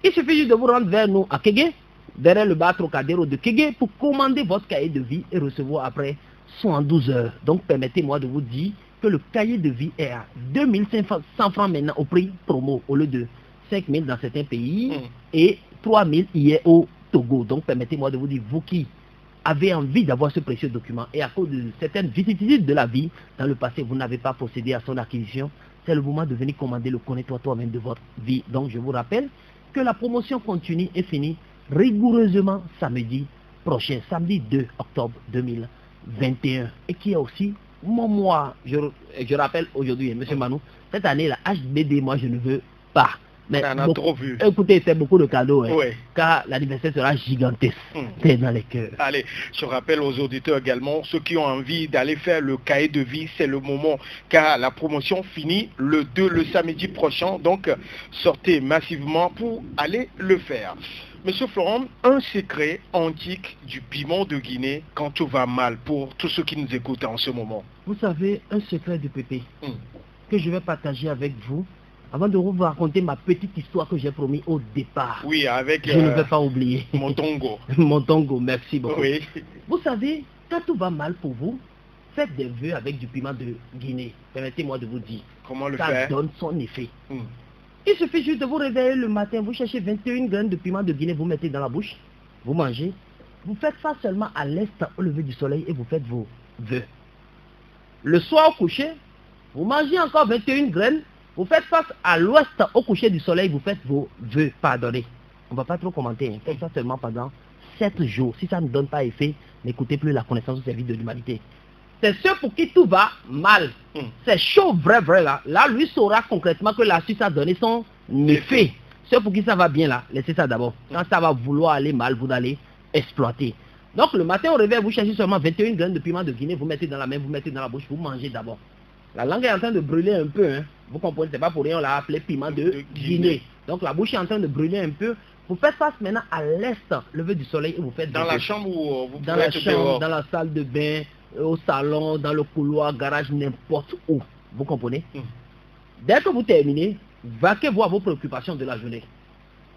Il suffit juste de vous rendre vers nous à Kégué, derrière le bar Trocadéro de Kégué, pour commander votre cahier de vie et recevoir après 112 heures. Donc permettez-moi de vous dire que le cahier de vie est à 2500 francs maintenant au prix promo, au lieu de 5000 dans certains pays et 3000 hier au Togo. Donc permettez-moi de vous dire, vous qui avez envie d'avoir ce précieux document et à cause de certaines vicissitudes de la vie, dans le passé, vous n'avez pas procédé à son acquisition, c'est le moment de venir commander le Connais-toi toi-même de votre vie. Donc je vous rappelle que la promotion continue et finit rigoureusement samedi prochain, samedi 2 octobre 2021. Et qui est aussi mon mois, je rappelle aujourd'hui, M. Manou, cette année, la HBD, moi je ne veux pas. Mais trop vu. Écoutez, c'est beaucoup de cadeaux, hein, oui. Car l'anniversaire sera gigantesque. C'est dans les cœurs. Allez, je rappelle aux auditeurs également, ceux qui ont envie d'aller faire le cahier de vie, c'est le moment, car la promotion finit le 2, le samedi prochain. Donc, sortez massivement pour aller le faire. Monsieur Florent, un secret antique du piment de Guinée quand tout va mal pour tous ceux qui nous écoutent en ce moment. Vous savez, un secret de Pépé que je vais partager avec vous. Avant de vous raconter ma petite histoire que j'ai promis au départ. Oui, avec... Je ne vais pas oublier. Montongo. Montongo, merci beaucoup. Oui. Vous savez, quand tout va mal pour vous, faites des vœux avec du piment de Guinée. Permettez-moi de vous dire. Comment le ça faire? donne son effet. Il suffit juste de vous réveiller le matin, vous cherchez 21 graines de piment de Guinée, vous mettez dans la bouche, vous mangez. Vous faites ça seulement à l'est au lever du soleil et vous faites vos vœux. Le soir au coucher, vous mangez encore 21 graines, vous faites face à l'ouest au coucher du soleil, vous faites vos vœux. Pardonnez. On ne va pas trop commenter, faites ça seulement pendant 7 jours. Si ça ne donne pas effet, n'écoutez plus la connaissance au service de l'humanité. C'est ceux pour qui tout va mal. C'est chaud, vrai, là. Là, lui saura concrètement que l'astuce a donné son effet. Ceux pour qui ça va bien là, laissez ça d'abord. Quand ça va vouloir aller mal, vous allez exploiter. Donc le matin au réveil, vous cherchez seulement 21 graines de piment de Guinée, vous mettez dans la main, vous mettez dans la bouche, vous mangez d'abord. La langue est en train de brûler un peu, hein. Vous comprenez, c'est pas pour rien, on l'a appelé piment de Guinée. Donc la bouche est en train de brûler un peu. Vous faites face maintenant à l'est, lever du soleil, et vous faites... Dans la chambre ou vous dans la chambre, dans la salle de bain, au salon, dans le couloir, garage, n'importe où. Vous comprenez? Dès que vous terminez, vaquez voir vos préoccupations de la journée.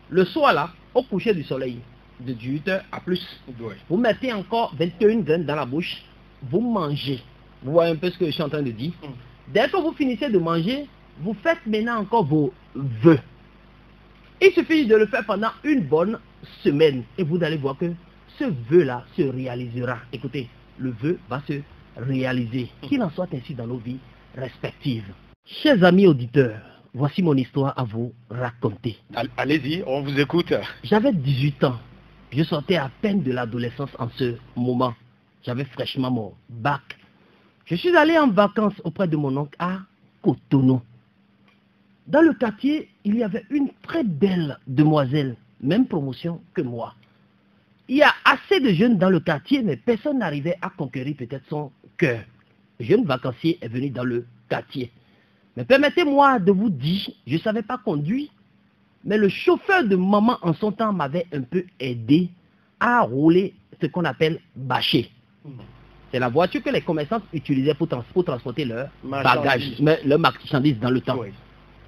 Le soir là, au coucher du soleil, de 18h à plus, vous mettez encore 21 graines dans la bouche, vous mangez. Vous voyez un peu ce que je suis en train de dire. Dès que vous finissez de manger, vous faites maintenant encore vos vœux. Il suffit de le faire pendant une bonne semaine et vous allez voir que ce vœu-là se réalisera. Écoutez, le vœu va se réaliser. Qu'il en soit ainsi dans nos vies respectives. Chers amis auditeurs, voici mon histoire à vous raconter. Allez-y, on vous écoute. J'avais 18 ans. Je sortais à peine de l'adolescence en ce moment. J'avais fraîchement mon bac. Je suis allé en vacances auprès de mon oncle à Cotonou. Dans le quartier, il y avait une très belle demoiselle, même promotion que moi. Il y a assez de jeunes dans le quartier, mais personne n'arrivait à conquérir peut-être son cœur. Le jeune vacancier est venu dans le quartier. Mais permettez-moi de vous dire, je ne savais pas conduire, mais le chauffeur de maman en son temps m'avait un peu aidé à rouler ce qu'on appelle bâcher. C'est la voiture que les commerçants utilisaient pour transporter leurs bagages, leurs marchandises dans le temps. Oui.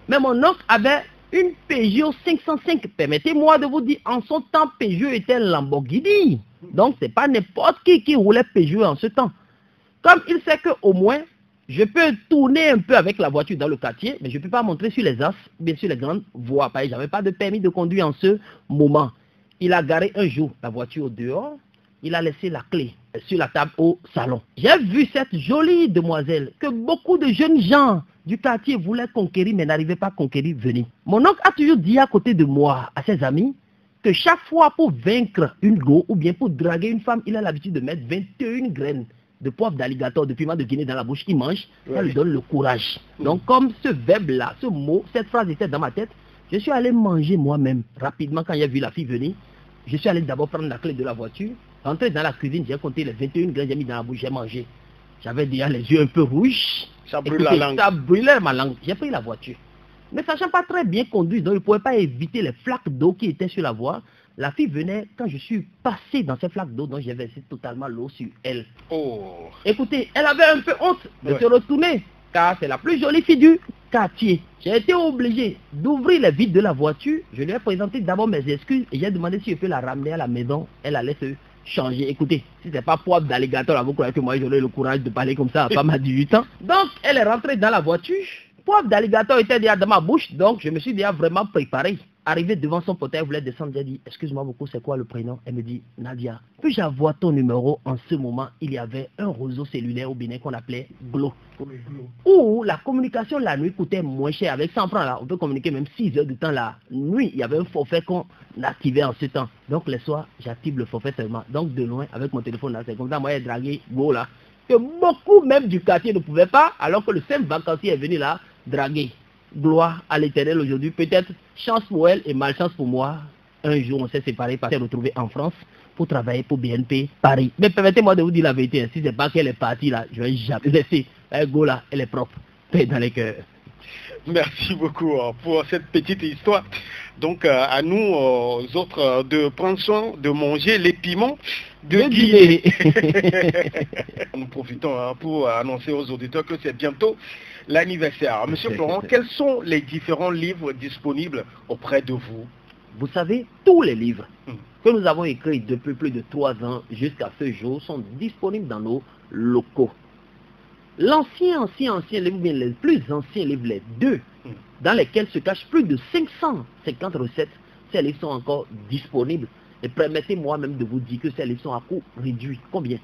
Mais mon oncle avait une Peugeot 505. Permettez-moi de vous dire, en son temps, Peugeot était Lamborghini. Donc, ce n'est pas n'importe qui roulait Peugeot en ce temps. Comme il sait qu'au moins, je peux tourner un peu avec la voiture dans le quartier, mais je ne peux pas montrer sur les as, bien sûr les grandes voies. Je n'avais pas de permis de conduire en ce moment. Il a garé un jour la voiture dehors. Il a laissé la clé sur la table au salon. J'ai vu cette jolie demoiselle que beaucoup de jeunes gens du quartier voulaient conquérir mais n'arrivaient pas à conquérir venir. Mon oncle a toujours dit à côté de moi, à ses amis, que chaque fois pour vaincre une go ou bien pour draguer une femme, il a l'habitude de mettre 21 graines de poivre d'alligator, de piment de Guinée dans la bouche. Il mange, ça lui donne le courage. Donc comme ce verbe-là, ce mot, cette phrase était dans ma tête, je suis allé manger moi-même. Rapidement, quand j'ai vu la fille venir, je suis allé d'abord prendre la clé de la voiture. Rentré dans la cuisine, j'ai compté les 21 graines, j'ai mis dans la bouche, j'ai mangé. J'avais déjà les yeux un peu rouges. Ça brûle la langue. Ça brûlait ma langue. J'ai pris la voiture. Mais sachant pas très bien conduire, donc je ne pouvais pas éviter les flaques d'eau qui étaient sur la voie. La fille venait, quand je suis passé dans ces flaques d'eau, donc j'ai versé totalement l'eau sur elle. Oh. Écoutez, elle avait un peu honte de se retourner, car c'est la plus jolie fille du quartier. J'ai été obligé d'ouvrir les vitres de la voiture. Je lui ai présenté d'abord mes excuses et j'ai demandé si je peux la ramener à la maison. Elle allait se changer. Écoutez, si c'est pas poivre d'alligator, vous croyez que moi j'aurais le courage de parler comme ça à femme à 18 ans. Donc elle est rentrée dans la voiture. Poivre d'alligator était déjà dans ma bouche, donc je me suis déjà vraiment préparé. Arrivé devant son fauteuil, elle voulait descendre, j'ai dit, excuse-moi beaucoup, c'est quoi le prénom? Elle me dit, Nadia. Puis-je avoir ton numéro? En ce moment, il y avait un réseau cellulaire au Bénin qu'on appelait Glo. Où la communication la nuit coûtait moins cher. Avec 100 francs là, on peut communiquer même 6 heures du temps la nuit. Il y avait un forfait qu'on activait en ce temps. Donc les soirs, j'active le forfait seulement. Donc de loin, avec mon téléphone là, c'est comme ça, moi j'ai dragué Go là. Que beaucoup même du quartier ne pouvaient pas, alors que le simple vacancier est venu là draguer. Gloire à l'Éternel aujourd'hui. Peut-être chance pour elle et malchance pour moi. Un jour, on s'est séparés, parce qu'elle s'est retrouvée en France pour travailler pour BNP Paris. Mais permettez-moi de vous dire la vérité. Si c'est pas qu'elle est partie là, je vais jamais laisser. Go là, elle est propre. Paix dans les cœurs. Merci beaucoup pour cette petite histoire. Donc à nous autres de prendre soin de manger les piments de Guinée. Nous profitons pour annoncer aux auditeurs que c'est bientôt l'anniversaire. Monsieur Florent, quels sont les différents livres disponibles auprès de vous? Vous savez, tous les livres que nous avons écrits depuis plus de 3 ans jusqu'à ce jour sont disponibles dans nos locaux. L'ancien livre, bien les plus anciens livres, les 2 dans lesquels se cachent plus de 550 recettes. Ces livres sont encore disponibles. Et permettez-moi même de vous dire que ces livres sont à coût réduit. Combien?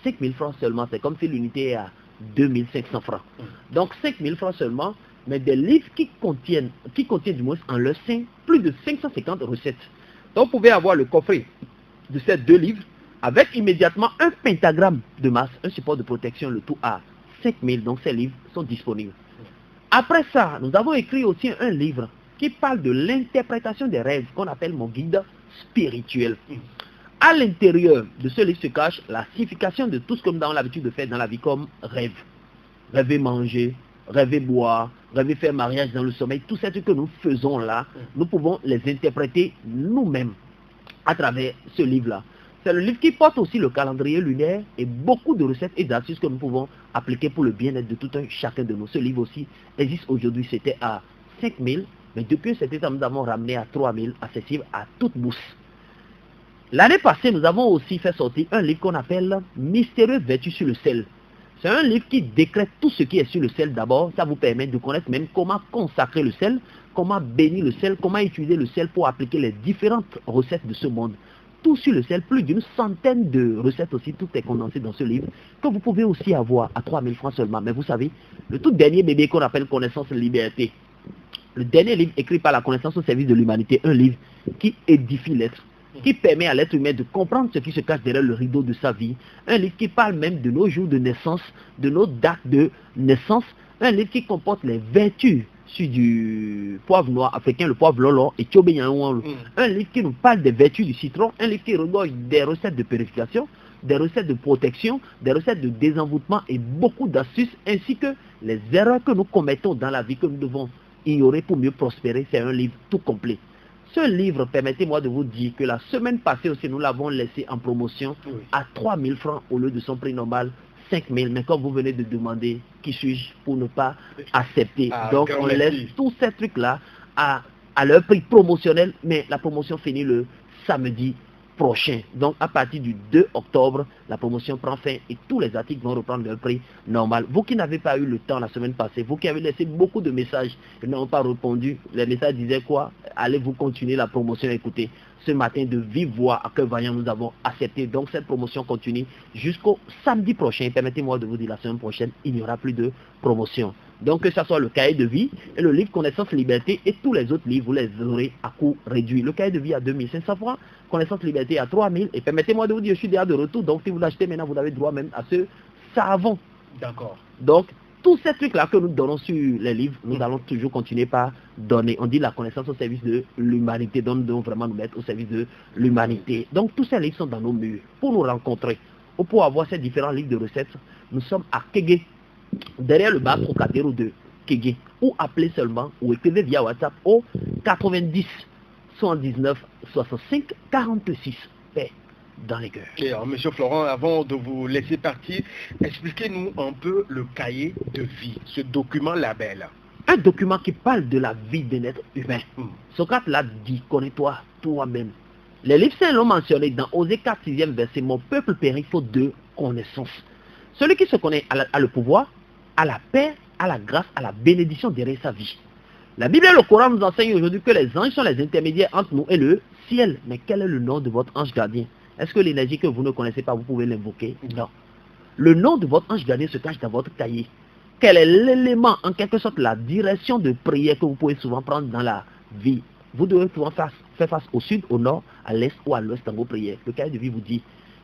5 000 francs seulement. C'est comme si l'unité est à 2500 francs. Donc 5 000 francs seulement, mais des livres qui contiennent du moins en leur sein plus de 550 recettes. Donc vous pouvez avoir le coffret de ces 2 livres avec immédiatement un pentagramme de masse, un support de protection, le tout à 5 000. Donc ces livres sont disponibles. Après ça, nous avons écrit aussi un livre qui parle de l'interprétation des rêves, qu'on appelle mon guide spirituel. À l'intérieur de ce livre se cache la signification de tout ce que nous avons l'habitude de faire dans la vie comme rêve. Rêver manger, rêver boire, rêver faire mariage dans le sommeil, tout ce que nous faisons là, nous pouvons les interpréter nous-mêmes à travers ce livre-là. C'est le livre qui porte aussi le calendrier lunaire et beaucoup de recettes et d'astuces que nous pouvons appliquer pour le bien-être de tout un chacun de nous. Ce livre aussi existe aujourd'hui, c'était à 5 000, mais depuis cet état, nous avons ramené à 3 000, accessible à toute bourse. L'année passée, nous avons aussi fait sortir un livre qu'on appelle Mystérieuse vertu sur le sel. C'est un livre qui décrète tout ce qui est sur le sel d'abord. Ça vous permet de connaître même comment consacrer le sel, comment bénir le sel, comment utiliser le sel pour appliquer les différentes recettes de ce monde. Tout sur le sel, plus d'une centaine de recettes aussi, tout est condensé dans ce livre, que vous pouvez aussi avoir à 3 000 francs seulement. Mais vous savez, le tout dernier bébé qu'on appelle Connaissance et Liberté, le dernier livre écrit par la connaissance au service de l'humanité, un livre qui édifie l'être, qui permet à l'être humain de comprendre ce qui se cache derrière le rideau de sa vie, un livre qui parle même de nos jours de naissance, de nos dates de naissance, un livre qui comporte les vertus sur du poivre noir africain, le poivre lolo et tchobéyan, un livre qui nous parle des vertus du citron, un livre qui regorge des recettes de purification, des recettes de protection, des recettes de désenvoûtement et beaucoup d'astuces, ainsi que les erreurs que nous commettons dans la vie que nous devons ignorer pour mieux prospérer. C'est un livre tout complet. Ce livre, permettez-moi de vous dire que la semaine passée aussi, nous l'avons laissé en promotion à 3 000 francs au lieu de son prix normal, 5 000. Mais comme vous venez de demander, qui suis-je pour ne pas accepter? Donc on laisse tous ces trucs-là à leur prix promotionnel, mais la promotion finit le samedi prochain. Donc à partir du 2 octobre, la promotion prend fin et tous les articles vont reprendre leur prix normal. Vous qui n'avez pas eu le temps la semaine passée, vous qui avez laissé beaucoup de messages et n'ont pas répondu, les messages disaient quoi? Allez-vous continuer la promotion? Écoutez, ce matin de vive voix à cœur vaillant, nous avons accepté. Donc cette promotion continue jusqu'au samedi prochain. Permettez-moi de vous dire, la semaine prochaine, il n'y aura plus de promotion. Donc que ce soit le cahier de vie et le livre Connaissance Liberté et tous les autres livres, vous les aurez à coût réduit. Le cahier de vie à 2500 francs, Connaissance Liberté à 3000. Et permettez-moi de vous dire, je suis déjà de retour. Donc si vous l'achetez maintenant, vous avez droit même à ce savon. D'accord. Donc tous ces trucs-là que nous donnons sur les livres, nous allons toujours continuer par donner. On dit la connaissance au service de l'humanité. Donc nous devons vraiment nous mettre au service de l'humanité. Donc tous ces livres sont dans nos murs. Pour nous rencontrer ou pour avoir ces différents livres de recettes, nous sommes à Kégué, derrière le bar Trocadéro de Kégué, ou appelez seulement ou écrivez via WhatsApp au 90 79 65 46. Paix dans les cœurs. Et alors, Monsieur Florent, avant de vous laisser partir, expliquez-nous un peu le cahier de vie, ce document label. Un document qui parle de la vie d'un être humain. Socrate l'a dit, connais-toi toi-même. Les livres saints l'ont mentionné dans Osée 4, 6e verset, mon peuple périt faute de connaissance. Celui qui se connaît a le pouvoir, a la paix, a la grâce, a la bénédiction derrière sa vie. La Bible et le Coran nous enseignent aujourd'hui que les anges sont les intermédiaires entre nous et le ciel. Mais quel est le nom de votre ange gardien? Est-ce que l'énergie que vous ne connaissez pas, vous pouvez l'invoquer? Non. Le nom de votre ange gardien se cache dans votre cahier. Quel est l'élément, en quelque sorte, la direction de prière que vous pouvez souvent prendre dans la vie? Vous devez souvent faire face au sud, au nord, à l'est ou à l'ouest dans vos prières. Le cahier de vie vous dit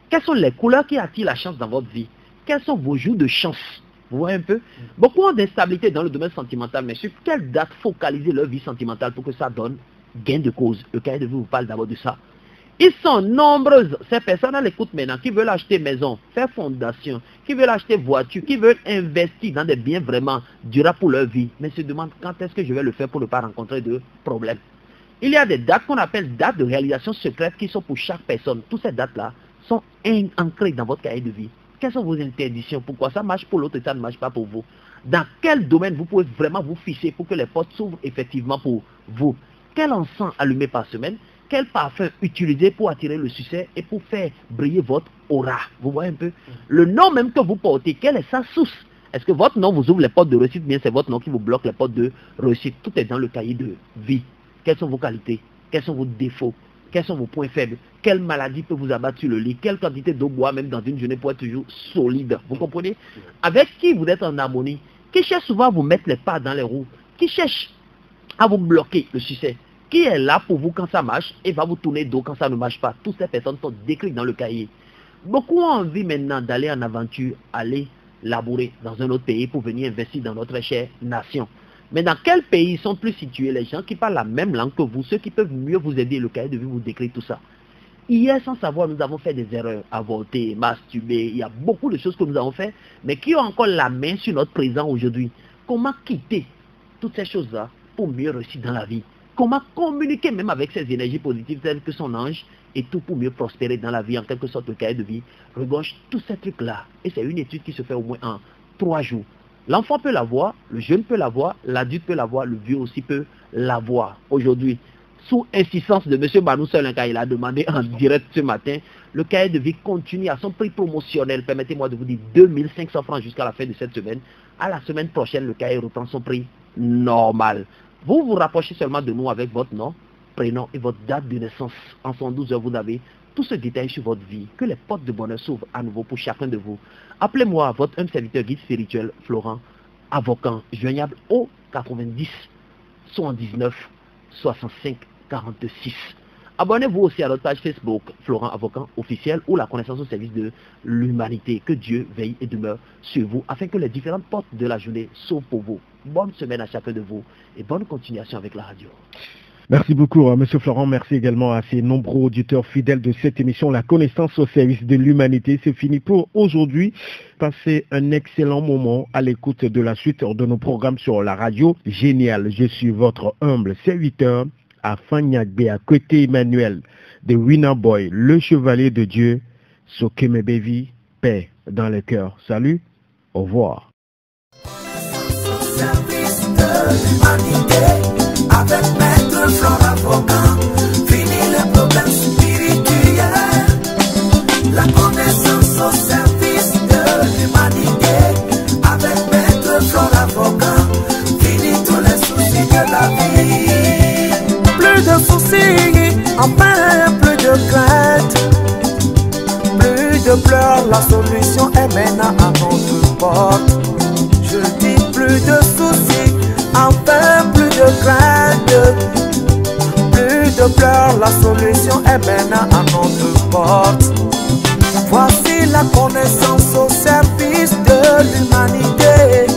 quelles sont les couleurs qui attirent la chance dans votre vie? Quels sont vos jours de chance? Vous voyez un peu? Beaucoup ont d'instabilité dans le domaine sentimental, mais sur quelle date focaliser leur vie sentimentale pour que ça donne gain de cause? Le cahier de vie vous parle d'abord de ça. Ils sont nombreuses, ces personnes à l'écoute maintenant, qui veulent acheter maison, faire fondation, qui veulent acheter voiture, qui veulent investir dans des biens vraiment durables pour leur vie, mais se demandent quand est-ce que je vais le faire pour ne pas rencontrer de problèmes. Il y a des dates qu'on appelle dates de réalisation secrètes qui sont pour chaque personne. Toutes ces dates-là sont ancrées dans votre cahier de vie. Quelles sont vos interdictions? Pourquoi ça marche pour l'autre et ça ne marche pas pour vous? Dans quel domaine vous pouvez vraiment vous ficher pour que les portes s'ouvrent effectivement pour vous? Quel encens allumé par semaine? Quel parfum utiliser pour attirer le succès et pour faire briller votre aura? Vous voyez un peu? Le nom même que vous portez, quelle est sa source? Est-ce que votre nom vous ouvre les portes de réussite, bien c'est votre nom qui vous bloque les portes de réussite? Tout est dans le cahier de vie. Quelles sont vos qualités? Quels sont vos défauts? Quels sont vos points faibles? Quelle maladie peut vous abattre sur le lit? Quelle quantité d'eau boire même dans une journée pour être toujours solide? Vous comprenez? Avec qui vous êtes en harmonie? Qui cherche souvent à vous mettre les pas dans les roues? Qui cherche à vous bloquer le succès? Qui est là pour vous quand ça marche et va vous tourner dos quand ça ne marche pas? Toutes ces personnes sont décrites dans le cahier. Beaucoup ont envie maintenant d'aller en aventure, aller labourer dans un autre pays pour venir investir dans notre chère nation. Mais dans quel pays sont plus situés les gens qui parlent la même langue que vous, ceux qui peuvent mieux vous aider? Le cahier de vie vous décrit tout ça. Hier, sans savoir, nous avons fait des erreurs, avorter, masturber, il y a beaucoup de choses que nous avons fait, mais qui ont encore la main sur notre présent aujourd'hui. Comment quitter toutes ces choses-là pour mieux réussir dans la vie? Comment communiquer même avec ces énergies positives telles que son ange et tout pour mieux prospérer dans la vie, en quelque sorte le cahier de vie regorge tous ces trucs-là. Et c'est une étude qui se fait au moins en 3 jours. L'enfant peut l'avoir, le jeune peut l'avoir, l'adulte peut l'avoir, le vieux aussi peut l'avoir. Aujourd'hui, sous insistance de M. Banou Seul, quand il a demandé en direct ce matin, le cahier de vie continue à son prix promotionnel. Permettez-moi de vous dire 2500 francs jusqu'à la fin de cette semaine. À la semaine prochaine, le cahier reprend son prix normal. Vous vous rapprochez seulement de nous avec votre nom, prénom et votre date de naissance. En 112 heures, vous avez tout ce détail sur votre vie. Que les portes de bonheur s'ouvrent à nouveau pour chacun de vous. Appelez-moi votre humble serviteur guide spirituel, Florent Avocan, joignable au 90 79 65 46. Abonnez-vous aussi à notre page Facebook, Florent Avocan officiel, ou la connaissance au service de l'humanité. Que Dieu veille et demeure sur vous, afin que les différentes portes de la journée s'ouvrent pour vous. Bonne semaine à chacun de vous et bonne continuation avec la radio. Merci beaucoup, M. Florent. Merci également à ces nombreux auditeurs fidèles de cette émission, La connaissance au service de l'humanité. C'est fini pour aujourd'hui. Passez un excellent moment à l'écoute de la suite de nos programmes sur la radio. Génial. Je suis votre humble serviteur, Afanyagbe, à côté Emmanuel, de Winner Boy, le chevalier de Dieu, Sokemebevi, paix dans le cœur. Salut, au revoir. Service de l'humanité. Avec Maître Florent Avocan, fini les problèmes spirituels. La connaissance au service de l'humanité. Avec Maître Florent Avocan, fini tous les soucis de la vie. Plus de soucis, enfin plus de crainte. Plus de pleurs, la solution est maintenant à notre porte. Je dis plus de soucis, enfin plus de crainte, plus de pleurs, la solution est maintenant à notre porte. Voici la connaissance au service de l'humanité,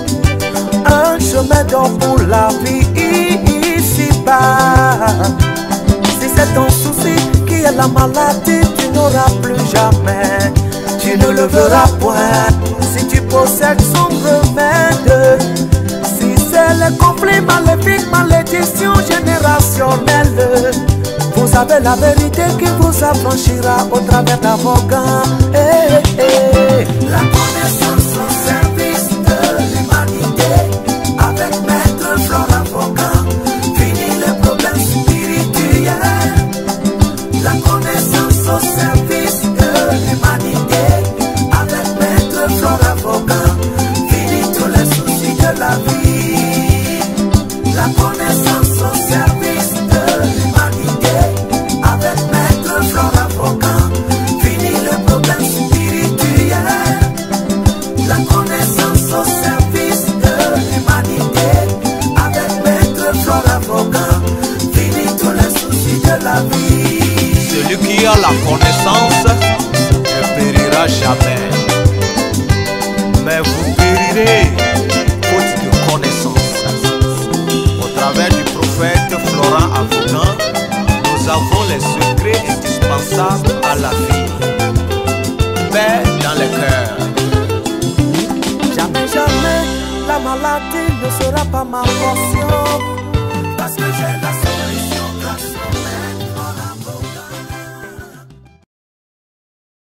un chemin d'or pour la vie ici-bas. Si c'est ton souci qui est la maladie, tu n'auras plus jamais, tu ne le verras point. Si tu possèdes son remède, c'est le conflit maléfique, malédiction générationnelle. Vous avez la vérité qui vous affranchira au travers d'Avocan. La connaissance au service de l'humanité. Avec Maître Florent Avocan, fini les problèmes spirituels. La connaissance au service de l'humanité. Avec Maître Florent Avocan, fini tous les soucis de la vie. La connaissance au service de l'humanité. Avec Maître Florent Avocan, fini le problème spirituel. La connaissance au service de l'humanité. Avec Maître Florent Avocan, fini tous les soucis de la vie. Celui qui a la connaissance ne périra jamais. Mais vous périrez faute de connaissance. Au travers du prophète Florent Avocan, nous avons les secrets indispensables à la vie. Paix dans le cœur. Jamais, jamais, la maladie ne sera pas ma portion. Parce que j'ai la